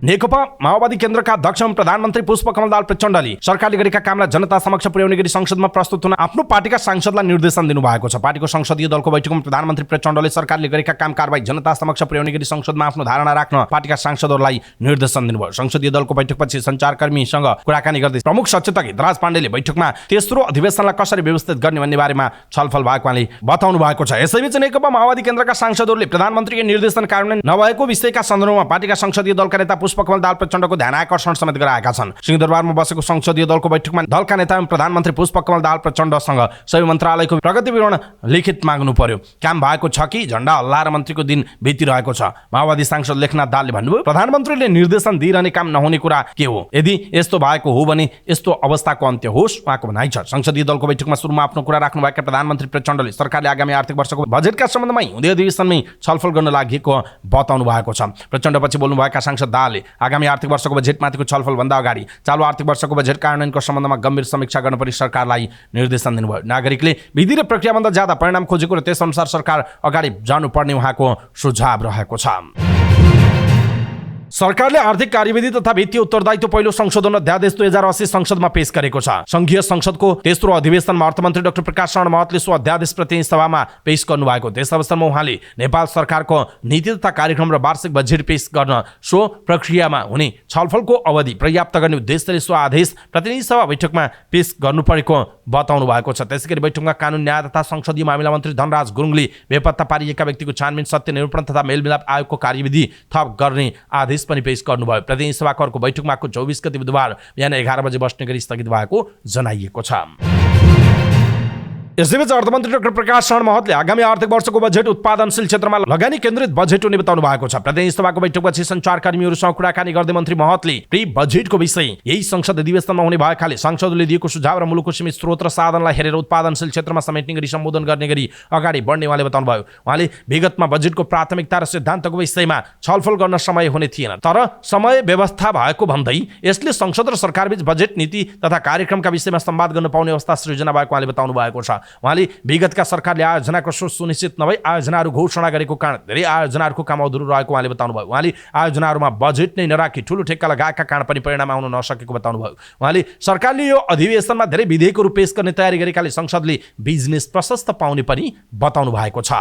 नेकपा माओवादी केन्द्रका अध्यक्ष प्रधानमन्त्री पुष्पकमल दाहाल प्रचण्डले सरकारले गरेका कामलाई जनता समक्ष पुर्याउने गरी संसदमा प्रस्तुत हुन आफ्नो पार्टीका सांसदलाई निर्देशन दिनुभएको छ। पार्टीको संसदीय दलको बैठकमा प्रधानमन्त्री प्रचण्डले सरकारले गरेका काम कारबाही जनता समक्ष पुर्याउने गरी संसदमा आफ्नो धारणा राख्न पार्टीका सांसदहरूलाई निर्देशन दिनुभयो। संसदीय दलको बैठकपछि सञ्चारकर्मीसँग कुराकानी गर्दै प्रमुख सचेतक हितराज पाण्डेले बैठकमा तेस्रो अधिवेशनलाई कसरी व्यवस्थित गर्ने भन्ने बारेमा छलफल भएको उहाँले बताउनु भएको छ। यसैबीच नेकपा माओवादी केन्द्रका सांसदहरूले प्रधानमन्त्रीको निर्देशन कार्यान्वयन नभएको विषयका सन्दर्भमा पार्टीका संसदीय दलका नेता पुष्पकमल दाहाल प्रचण्डको ध्यान आकर्षण समेत गराएका छन्। सिंहदरबारमा बसेको संसदीय दलको बैठकमा दलका नेता एवं प्रधानमन्त्री पुष्पकमल दाहाल प्रचण्डसँग सबै मन्त्रालयको प्रगति विवरण लिखित माग्नु पर्यो। काम भएको छ कि झण्डा हल्लाएर मन्त्रीको दिन बितिरहेको छ। माओवादी सांसद लेखनाथ दाहालले भन्नुभयो, प्रधानमन्त्रीले निर्देशन दिइरहने काम नहुने कुरा के हो? यदि यस्तो भएको हो भने यस्तो अवस्थाको अन्त्य होस्, उहाँको भनाइ छ। संसदीय दलको बैठकमा सुरुमा आफ्नो कुरा राख्नुभएका प्रधानमन्त्री प्रचण्डले सरकारले आगामी आर्थिक वर्षको बजेटका सम्बन्धमा हुँदै अधिवेशनमै छलफल गर्न लागेको बताउनु भएको छ। प्रचण्डपछि बोल्नुभएका सांसद दाहालले आगामी आर्थिक वर्षको बजेटमाथिको छलफल भन्दा अगाडि चालु आर्थिक वर्षको बजेट कार्यान्वयनको सम्बन्धमा गम्भीर समीक्षा गर्न पनि सरकारलाई निर्देशन दिनुभयो। नागरिकले विधि र प्रक्रियाभन्दा ज्यादा परिणाम खोजेको र त्यसअनुसार सरकार अगाडि जानुपर्ने उहाँको सुझाव रहेको छ। सरकारले आर्थिक कार्यविधि तथा वित्तीय उत्तरदायित्व पहिलो संशोधन अध्यादेश 2080 संसदमा पेश गरेको छ। संघीय संसदको तेस्रो अधिवेशनमा अर्थमन्त्री डाक्टर प्रकाश शरण महतले सो अध्यादेश प्रतिनिधि सभामा पेश गर्नुभएको। त्यस अवसरमा उहाँले नेपाल सरकारको नीति तथा कार्यक्रम र वार्षिक बजेट पेश गर्न सो प्रक्रियामा हुने छलफलको अवधि पर्याप्त गर्ने उद्देश्यले सो आदेश प्रतिनिधि सभा बैठकमा पेश गर्नु परेको बताउनु भएको छ। त्यसैगरी बैठकमा कानुन न्याय तथा संसदीय मामिला मन्त्री धनराज गुरुङले बेपत्ता पारिएका व्यक्तिको छानबिन सत्य निरूपण तथा मेलमिलाप आयोगको कार्यविधि थप गर्ने आदेश पनि पेश गर्नुभयो। प्रतिनिधि सभाको अर्को बैठकमा 24 गते बुधबार बिहान 11 बजे बस्ने गरी स्थगित भएको जनाइएको छ। यसैबीच अर्थमन्त्री डाक्टर प्रकाश शरण महतले आगामी आर्थिक वर्षको बजेट उत्पादनशील क्षेत्रमा लगानी केन्द्रित बजेट हुने बताउनु भएको छ। प्रतिनिधि सभाको बैठकपछि सञ्चारकर्मीहरूसँग कुराकानी गर्दै मन्त्री महतले प्री बजेटको विषय यही संसद अधिवेशनमा हुने भएकाले सांसदले दिएको सुझाव र मुलुकको सीमित स्रोत र साधनलाई हेरेर उत्पादनशील क्षेत्रमा समेट्ने गरी सम्बोधन गर्ने गरी अगाडि बढ्ने उहाँले बताउनुभयो। उहाँले विगतमा बजेटको प्राथमिकता र सिद्धान्तको विषयमा छलफल गर्न समय हुने थिएन, तर समय व्यवस्था भएको भन्दै यसले संसद र सरकारबीच बजेट नीति तथा कार्यक्रमका विषयमा संवाद गर्न पाउने अवस्था सृजना भएको उहाँले बताउनु भएको छ। उहाँले विगतका सरकारले आयोजनाको सुनिश्चित नभई आयोजनाहरू घोषणा गरेको कारण धेरै आयोजनाहरूको काम अधुरो रहेको उहाँले बताउनुभयो। उहाँले आयोजनाहरूमा बजेट नै नराखी ठूलो ठेक्का लगाएका कारण पनि परिणाम आउन नसकेको बताउनुभयो। उहाँले सरकारले यो अधिवेशनमा धेरै विधेयकहरू पेश गर्ने तयारी गरेकाले संसदले बिजनेस प्रशस्त पाउने पनि बताउनु भएको छ।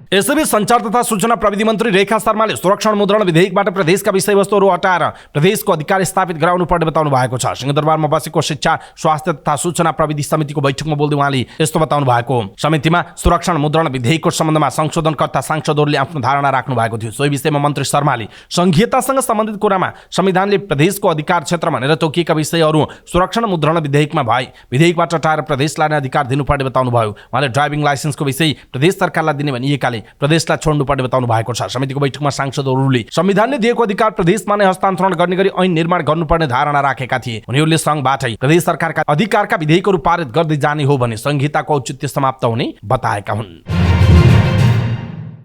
यसैबीच सञ्चार तथा सूचना प्रविधि मन्त्री रेखा शर्माले सुरक्षण मुद्रण विधेयकबाट प्रदेशका विषयवस्तुहरू हटाएर प्रदेशको अधिकार स्थापित गराउनु पर्ने बताउनु भएको छ। सिंहदरबारमा बसेको शिक्षा स्वास्थ्य तथा सूचना प्रविधि समितिको बैठकमा बोल्दै उहाँले यस्तो बताउनु भएको। समितिमा सुरक्षण मुद्रण विधेयकको सम्बन्धमा संशोधनकर्ता सांसदहरूले आफ्नो धारणा राख्नु भएको थियो। सोही विषयमा मन्त्री शर्माले संघीयतासँग सम्बन्धित कुरामा संविधानले प्रदेशको अधिकार क्षेत्र भनेर तोकिएका विषयहरू सुरक्षण मुद्रण विधेयकमा भए विधेयकबाट हटाएर प्रदेशलाई अधिकार दिनुपर्ने बताउनु भयो। उहाँले ड्राइभिङ लाइसेन्सको विषय प्रदेश सरकारलाई दिने भनिएकाले प्रदेशलाई छोड्नुपर्ने बताउनु भएको छ। समितिको बैठकमा सांसदहरूले संविधानले दिएको अधिकार प्रदेशमा नै हस्तान्तरण गर्ने गरी ऐन निर्माण गर्नुपर्ने धारणा राखेका थिए। उनीहरूले संघबाटै प्रदेश सरकारका अधिकारका विधेयकहरू पारित गर्दै जाने हो भने संहिताको औचित्य समाप्त हुने बताएका हुन्।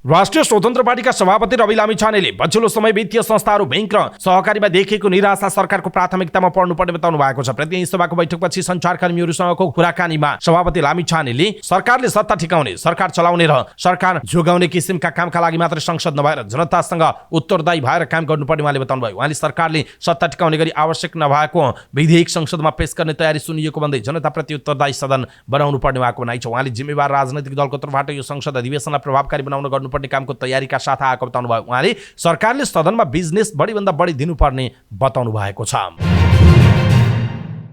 राष्ट्रिय स्वतन्त्र पार्टीका सभापति रवि लामिछानेले पछिल्लो समय वित्तीय संस्थाहरू बैंक र सहकारीमा देखिएको निराशा सरकारको प्राथमिकतामा पर्नुपर्ने बताउनु भएको छ। प्रतिनिधि सभाको बैठकपछि सञ्चारकर्मीहरूसँगको कुराकानीमा सभापति लामिछानेले सरकारले सत्ता ठिकाउने, सरकार चलाउने र सरकार जोगाउने किसिमका कामका लागि मात्र संसद नभएर जनतासँग उत्तरदायी भएर काम गर्नुपर्ने उहाँले बताउनुभयो। उहाँले सरकारले सत्ता ठिकाउने गरी आवश्यक नभएको विधेयक संसदमा पेश गर्ने तयारी सुनिएको भन्दै जनताप्रति उत्तरदायी सदन बनाउनु पर्ने उहाँको भनाइ छ। उहाँले जिम्मेवार राजनैतिक दलको तर्फबाट यो संसद अधिवेशनलाई प्रभावकारी बनाउन गर्नुपर्ने कामको तयारीका साथ आएको बताउनु भयो। उहाँले सरकारले सदनमा बिजनेस बढीभन्दा बढी दिनुपर्ने बताउनु भएको छ।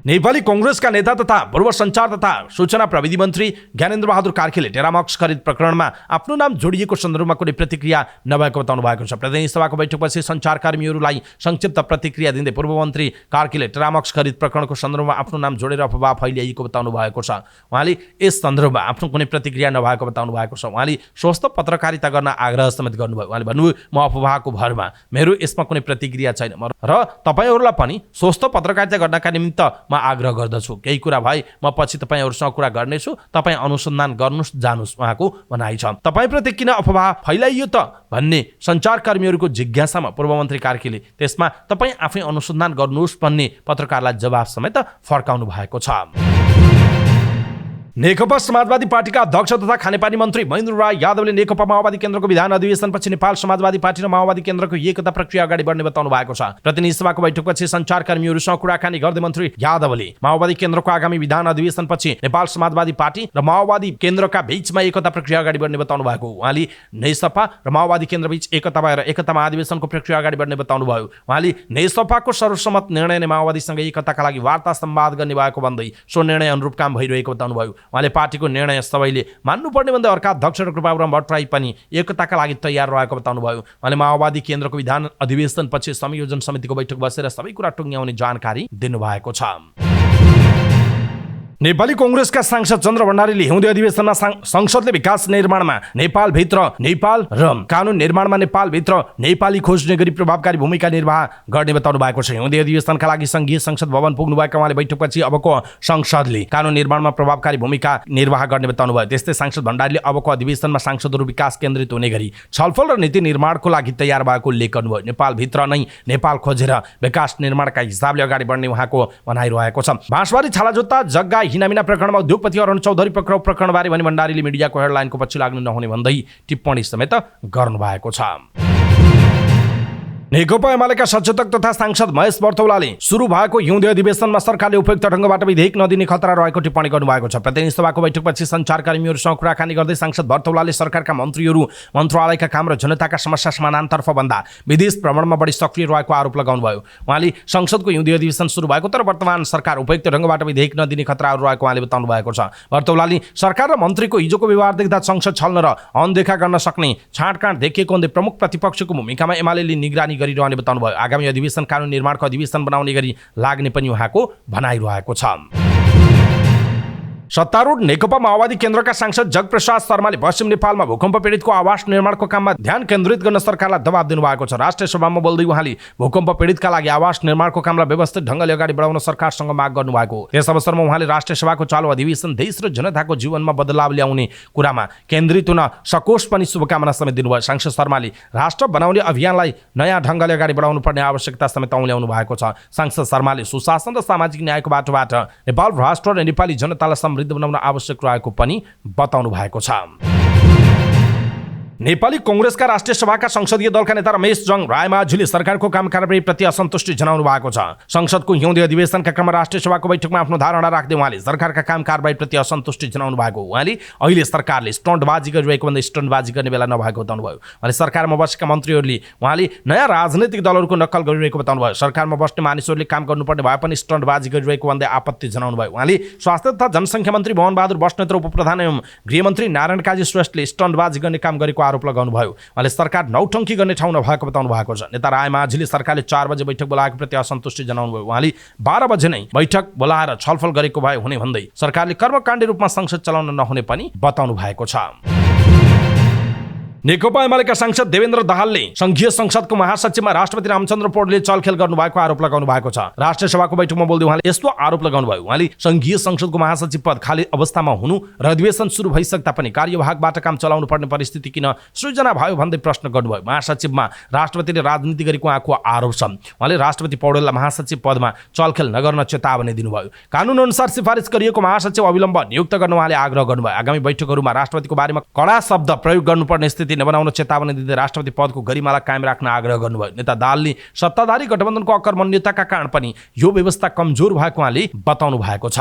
नेपाली कांग्रेसका नेता तथा पूर्व सञ्चार तथा सूचना प्रविधि मन्त्री ज्ञानेन्द्र बहादुर कार्कीले टेरामक्स खरिद प्रकरणमा आफ्नो नाम जोडिएको सन्दर्भमा कुनै प्रतिक्रिया नभएको बताउनु भएको छ। प्रतिनिधि सभाको बैठकपछि सञ्चारकर्मीहरूलाई संक्षिप्त प्रतिक्रिया दिँदै पूर्व मन्त्री कार्कीले टेरामक्स खरिद प्रकरणको सन्दर्भमा आफ्नो नाम जोडेर अफवाह फैलिएको बताउनु भएको छ। उहाँले यस सन्दर्भमा आफ्नो कुनै प्रतिक्रिया नभएको बताउनु भएको छ। उहाँले स्वस्थ पत्रकारिता गर्न आग्रह समेत गर्नुभयो। उहाँले भन्नुभयो, म अफवाहको भरमा, मेरो यसमा कुनै प्रतिक्रिया छैन र तपाईहरूलाई पनि स्वस्थ पत्रकारिता गर्नका निमित्त म आग्रह गर्दछु। केही कुरा भए म पछि तपाईहरुसँग कुरा गर्नेछु, तपाई अनुसन्धान गर्नुस् जानुस् उहाँको भनाइ छ। तपाईप्रति किन अफवाह फैलाइयो त भन्ने सञ्चारकर्मीहरूको जिज्ञासामा पूर्व मन्त्री कार्कीले त्यसमा तपाई आफै अनुसन्धान गर्नुस् भन्ने पत्रकारलाई जवाफ समेत फर्काउनु भएको छ। नेकपा समाजवादी पार्टीका अध्यक्ष तथा खानेपानी मन्त्री महेन्द्र राय यादवले नेकपा माओवादी केन्द्रको विधान अधिवेशनपछि नेपाल समाजवादी पार्टी र माओवादी केन्द्रको एकता प्रक्रिया अगाडि बढ्ने बताउनु भएको छ। प्रतिनिधि सभाको बैठकपछि सञ्चारकर्मीहरूसँग कुराकानी गर्दै मन्त्री यादवले माओवादी केन्द्रको आगामी विधान अधिवेशनपछि नेपाल समाजवादी पार्टी र माओवादी केन्द्रका बीचमा एकता प्रक्रिया अगाडि बढ्ने बताउनु भएको। उहाँले नेसपा र माओवादी केन्द्रबीच एकता भएर एकता महाधिवेशनको प्रक्रिया अगाडि बढ्ने बताउनु भयो। उहाँले नेसपाको सर्वसम्मत निर्णय नै माओवादीसँग एकताका लागि वार्ता सम्वाद गर्ने भएको भन्दै सो निर्णय अनुरूप काम भइरहेको बताउनु भयो। उहाँले पार्टीको निर्णय सबैले मान्नुपर्ने भन्दै अर्का अध्यक्ष कृपाप्रसाद भट्टराई पनि एकताका लागि तयार रहेको बताउनुभयो। उहाँले माओवादी केन्द्रको विधान अधिवेशनपछि संयोजन समितिको बैठक बसेर सबै कुरा टुङ्ग्याउने जानकारी दिनुभएको छ। नेपाली कांग्रेसका सांसद चन्द्र भण्डारीले हिउँदे अधिवेशनमा संसदले विकास निर्माणमा नेपालभित्र नेपाल र कानुन निर्माणमा नेपालभित्र नेपाली खोज्ने गरी प्रभावकारी भूमिका निर्वाह गर्ने बताउनु भएको छ। हिउँदे अधिवेशनका लागि संघीय संसद भवन पुग्नुभएका उहाँले बैठकपछि अबको संसदले कानुन निर्माणमा प्रभावकारी भूमिका निर्वाह गर्ने बताउनु भयो। त्यस्तै सांसद भण्डारीले अबको अधिवेशनमा सांसदहरू विकास केन्द्रित हुने गरी छलफल र नीति निर्माणको लागि तयार भएको उल्लेख गर्नुभयो। नेपालभित्र नै नेपाल खोजेर विकास निर्माणका हिसाबले अगाडि बढ्ने उहाँको भनाइरहेको छ। बाँसबारी छालाजुत्ता जग्गा हिनामिना प्रकरणमा उद्योगपति अरुण चौधरी पक्राउ प्रकरणबारे भने भण्डारीले मिडियाको हेडलाइनको पछि लाग्नु नहुने भन्दै टिप्पणी समेत गर्नुभएको छ। नेकपा एमालेका सचेतक तथा सांसद महेश बर्तौलाले सुरु भएको हिउँदे अधिवेशनमा सरकारले उपयुक्त ढङ्गबाट विधेयक नदिने खतरा रहेको टिप्पणी गर्नुभएको छ। प्रतिनिधि सभाको बैठकपछि सञ्चारकर्मीहरूसँग कुराकानी गर्दै सांसद बर्तौलाले सरकारका मन्त्रीहरू मन्त्रालयका काम र जनताका समस्या समाधानतर्फ भन्दा विदेश भ्रमणमा बढी सक्रिय रहेको आरोप लगाउनुभयो। उहाँले संसदको हिउँदे अधिवेशन सुरु भएको तर वर्तमान सरकार उपयुक्त ढङ्गबाट विधेयक नदिने खतराहरू रहेको उहाँले बताउनु भएको छ। बर्तौलाले सरकार र मन्त्रीको हिजोको व्यवहार देख्दा संसद छल्न र अनदेखा गर्न सक्ने छाँटकाँट देखिएको हुँदै प्रमुख प्रतिपक्षको भूमिकामा एमालेले निगरानी गरिरहने बताउनु भयो। आगामी अधिवेशन कानुन निर्माणको अधिवेशन बनाउने गरी लाग्ने पनि उहाँको भनाइरहेको छ। सत्तारूढ नेकपा माओवादी केन्द्रका सांसद जगप्रसाद शर्माले पश्चिम नेपालमा भूकम्प पीडितको आवास निर्माणको काममा ध्यान केन्द्रित गर्न सरकारलाई दबाब दिनुभएको छ। राष्ट्रिय सभामा बोल्दै उहाँले भूकम्प पीडितका लागि आवास निर्माणको कामलाई व्यवस्थित ढङ्गले अगाडि बढाउन सरकारसँग माग गर्नुभएको। यस अवसरमा उहाँले राष्ट्रिय सभाको चालु अधिवेशन देश र जनताको जीवनमा बदलाव ल्याउने कुरामा केन्द्रित हुन सकोस् पनि शुभकामना समेत दिनुभयो। सांसद शर्माले राष्ट्र बनाउने अभियानलाई नयाँ ढङ्गले अगाडि बढाउनु पर्ने आवश्यकता समेत औल्याउनु भएको छ। सांसद शर्माले सुशासन र सामाजिक न्यायको बाटोबाट नेपाल राष्ट्र र नेपाली जनतालाई बनाउन आवश्यक रहेको पनि बताउनु भएको छ। नेपाली कांग्रेसका राष्ट्रिय सभाका संसदीय दलका नेता रमेश जङ रायमाझीले सरकारको काम कारबाहीप्रति असन्तुष्टि जनाउनु भएको छ। संसदको हिउँदे अधिवेशनका क्रममा राष्ट्रिय सभाको बैठकमा आफ्नो धारणा राख्दै उहाँले सरकारका काम कारबाहीप्रति असन्तुष्टि जनाउनु भएको। उहाँले अहिले सरकारले स्टन्टबाजी गरिरहेको भन्दा स्टन्टबाजी गर्ने बेला नभएको बताउनुभयो। उहाँले सरकारमा बसेका मन्त्रीहरूले उहाँले नयाँ राजनैतिक दलहरूको नक्कल गरिरहेको बताउनुभयो। सरकारमा बस्ने मानिसहरूले काम गर्नुपर्ने भए पनि स्टन्टबाजी गरिरहेको भन्दै आपत्ति जनाउनु भयो। उहाँले स्वास्थ्य तथा जनसङ्ख्या मन्त्री मोहन बहादुर बस्नेत र उपप्रधान एवं गृहमन्त्री नारायण काजी श्रेष्ठले स्टन्टबाजी गर्ने काम गरेको आरोप लगाउनु भयो। उहाँले सरकार नौटङ्की गर्ने ठाउँ नभएको बताउनु भएको छ। नेता रायमाझीले सरकारले 4 बजे बैठक बोलाएको प्रति असन्तुष्टि जनाउनु भयो। उहाँले 12 बजे नै बैठक बोलाएर छलफल गरेको भए हुने भन्दै सरकारले कर्मकाण्डी रूपमा संसद चलाउन नहुने पनि बताउनु भएको छ। नेकपा एमालेका सांसद देवेन्द्र दाहालले संघीय संसदको महासचिवमा राष्ट्रपति रामचन्द्र पौडेलले चलखेल गर्नुभएको आरोप लगाउनु भएको छ। राष्ट्रिय सभाको बैठकमा बोल्दै उहाँले यस्तो आरोप लगाउनु भयो। उहाँले संघीय संसदको महासचिव पद खाली अवस्थामा हुनु र अधिवेशन सुरु भइसक्दा पनि कार्यवाहकबाट काम चलाउनु पर्ने परिस्थिति किन सृजना भयो भन्दै प्रश्न गर्नुभयो। महासचिवमा राष्ट्रपतिले राजनीति गरेको उहाँको आरोप छ। उहाँले राष्ट्रपति पौडेललाई महासचिव पदमा चलखेल नगर्न चेतावनी दिनुभयो। कानुन अनुसार सिफारिस गरिएको महासचिव अविलम्ब नियुक्त गर्न उहाँले आग्रह गर्नुभयो। आगामी बैठकहरूमा राष्ट्रपतिको बारेमा कडा शब्द प्रयोग गर्नुपर्ने स्थिति नबनाउन चेतावनी दिँदै राष्ट्रपति पदको गरिमालाई कायम राख्न आग्रह गर्नुभयो। नेता दाहालले सत्ताधारी गठबन्धनको अकर्मण्यताका कारण पनि यो व्यवस्था कमजोर भएको उहाँले बताउनु भएको छ।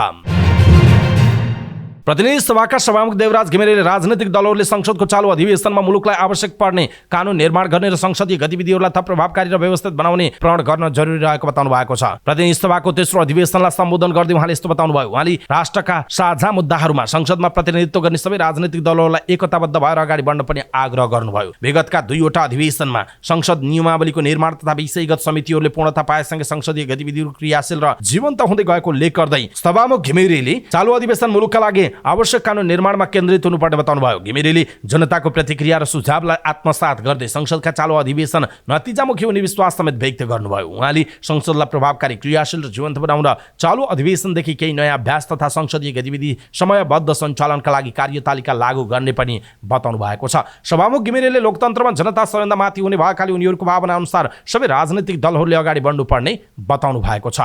प्रतिनिधि सभाका सभामुख देवराज घिमिरेले राजनीतिक दलहरूले संसदको चालु अधिवेशनमा मुलुकलाई आवश्यक पर्ने कानुन निर्माण गर्ने र संसदीय गतिविधिहरूलाई थप प्रभावकारी र व्यवस्थित बनाउने प्रण गर्न जरुरी रहेको बताउनु भएको छ। प्रतिनिधि सभाको तेस्रो अधिवेशनलाई सम्बोधन गर्दै उहाँले यस्तो बताउनु भयो। उहाँले राष्ट्रका साझा मुद्दाहरूमा संसदमा प्रतिनिधित्व गर्ने सबै राजनीतिक दलहरूलाई एकताबद्ध भएर अगाडि बढ्न पनि आग्रह गर्नुभयो। विगतका 2वटा अधिवेशनमा संसद नियमावलीको निर्माण तथा विषयगत समितिहरूले पूर्णता पाएसँगै संसदीय गतिविधिहरू क्रियाशील र जीवन्त हुँदै गएको उल्लेख गर्दै सभामुख घिमिरेले चालु अधिवेशन मुलुकका लागि आवश्यक कानुन निर्माणमा केन्द्रित हुनुपर्ने बताउनु भयो। घिमिरेले जनताको प्रतिक्रिया र सुझावलाई आत्मसात गर्दै संसदका चालु अधिवेशन नतिजामुखी हुने विश्वास समेत व्यक्त गर्नुभयो। उहाँले संसदलाई प्रभावकारी क्रियाशील र जीवन्त बनाउन चालु अधिवेशनदेखि केही नयाँ अभ्यास तथा संसदीय गतिविधि समयबद्ध सञ्चालनका लागि कार्यतालिका लागू गर्ने पनि बताउनु भएको छ। सभामुख घिमिरेले लोकतन्त्रमा जनता सबैभन्दा माथि हुने भएकाले उनीहरूको भावना अनुसार सबै राजनीतिक दलहरूले अगाडि बढ्नुपर्ने बताउनु भएको छ।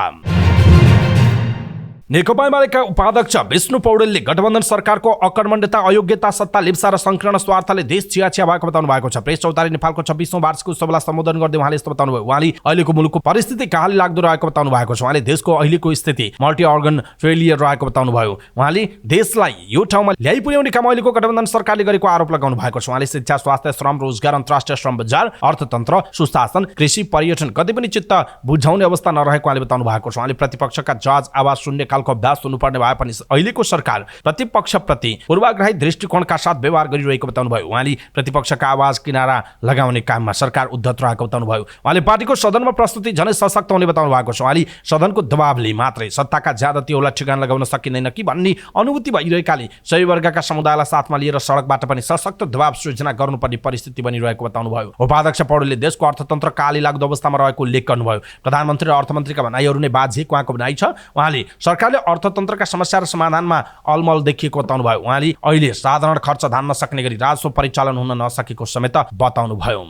नेकपा एमालेका उपाध्यक्ष विष्णु पौडेलले गठबन्धन सरकारको अकर्मण्यता अयोग्यता सत्ता लिप्सा र संकीर्ण स्वार्थले देश चियाचिया भएको बताउनु भएको छ। प्रेस चौतारी नेपालको 26औं वार्षिक उत्सवलाई सम्बोधन गर्दै उहाँले यस्तो बताउनु भयो। उहाँले अहिलेको मुलुकको परिस्थिति कहाँले लाग्दो रहेको बताउनु भएको छ। उहाँले देशको अहिलेको स्थिति मल्टी अर्गन फेलियर रहेको बताउनु भयो। उहाँले देशलाई यो ठाउँमा ल्याइ पुर्याउने काम अहिलेको गठबन्धन सरकारले गरेको आरोप लगाउनु भएको छ। उहाँले शिक्षा स्वास्थ्य श्रम रोजगार अन्तर्राष्ट्रिय श्रम बजार अर्थतन्त्र सुशासन कृषि पर्यटन कतै पनि चित्त बुझाउने अवस्था नरहेको उहाँले बताउनु भएको छ। उहाँले प्रतिपक्षका जज आवाज शून्य नेपालको अभ्यास हुनुपर्ने भए पनि अहिलेको सरकार प्रतिपक्षप्रति पूर्वाग्रही दृष्टिकोणका साथ व्यवहार गरिरहेको बताउनुभयो। उहाँले प्रतिपक्षका आवाज किनारा लगाउने काममा सरकार उद्धत रहेको बताउनुभयो। उहाँले पार्टीको सदनमा प्रस्तुति झनै सशक्त हुने बताउनु भएको छ। उहाँले सदनको दबावले मात्रै सत्ताका ज्यादतीहरूलाई ठेगान लगाउन सकिँदैन कि भन्ने अनुभूति भइरहेकाले सही वर्गका समुदायलाई साथमा लिएर सडकबाट पनि सशक्त दबाव सृजना गर्नुपर्ने परिस्थिति बनिरहेको बताउनुभयो। उपाध्यक्ष पौडेलले देशको अर्थतन्त्र काली लाग्दो अवस्थामा रहेको उल्लेख गर्नुभयो। प्रधानमन्त्री र अर्थमन्त्रीका भनाइहरू नै बाझिएको उहाँको भनाइ छ। उहाँले सरकारले अर्थतन्त्रका समस्या र समाधानमा अलमल देखिएको बताउनुभयो। उहाँले अहिले साधारण खर्च धान्न सक्ने गरी राजस्व परिचालन हुन नसकेको समेत बताउनुभयो।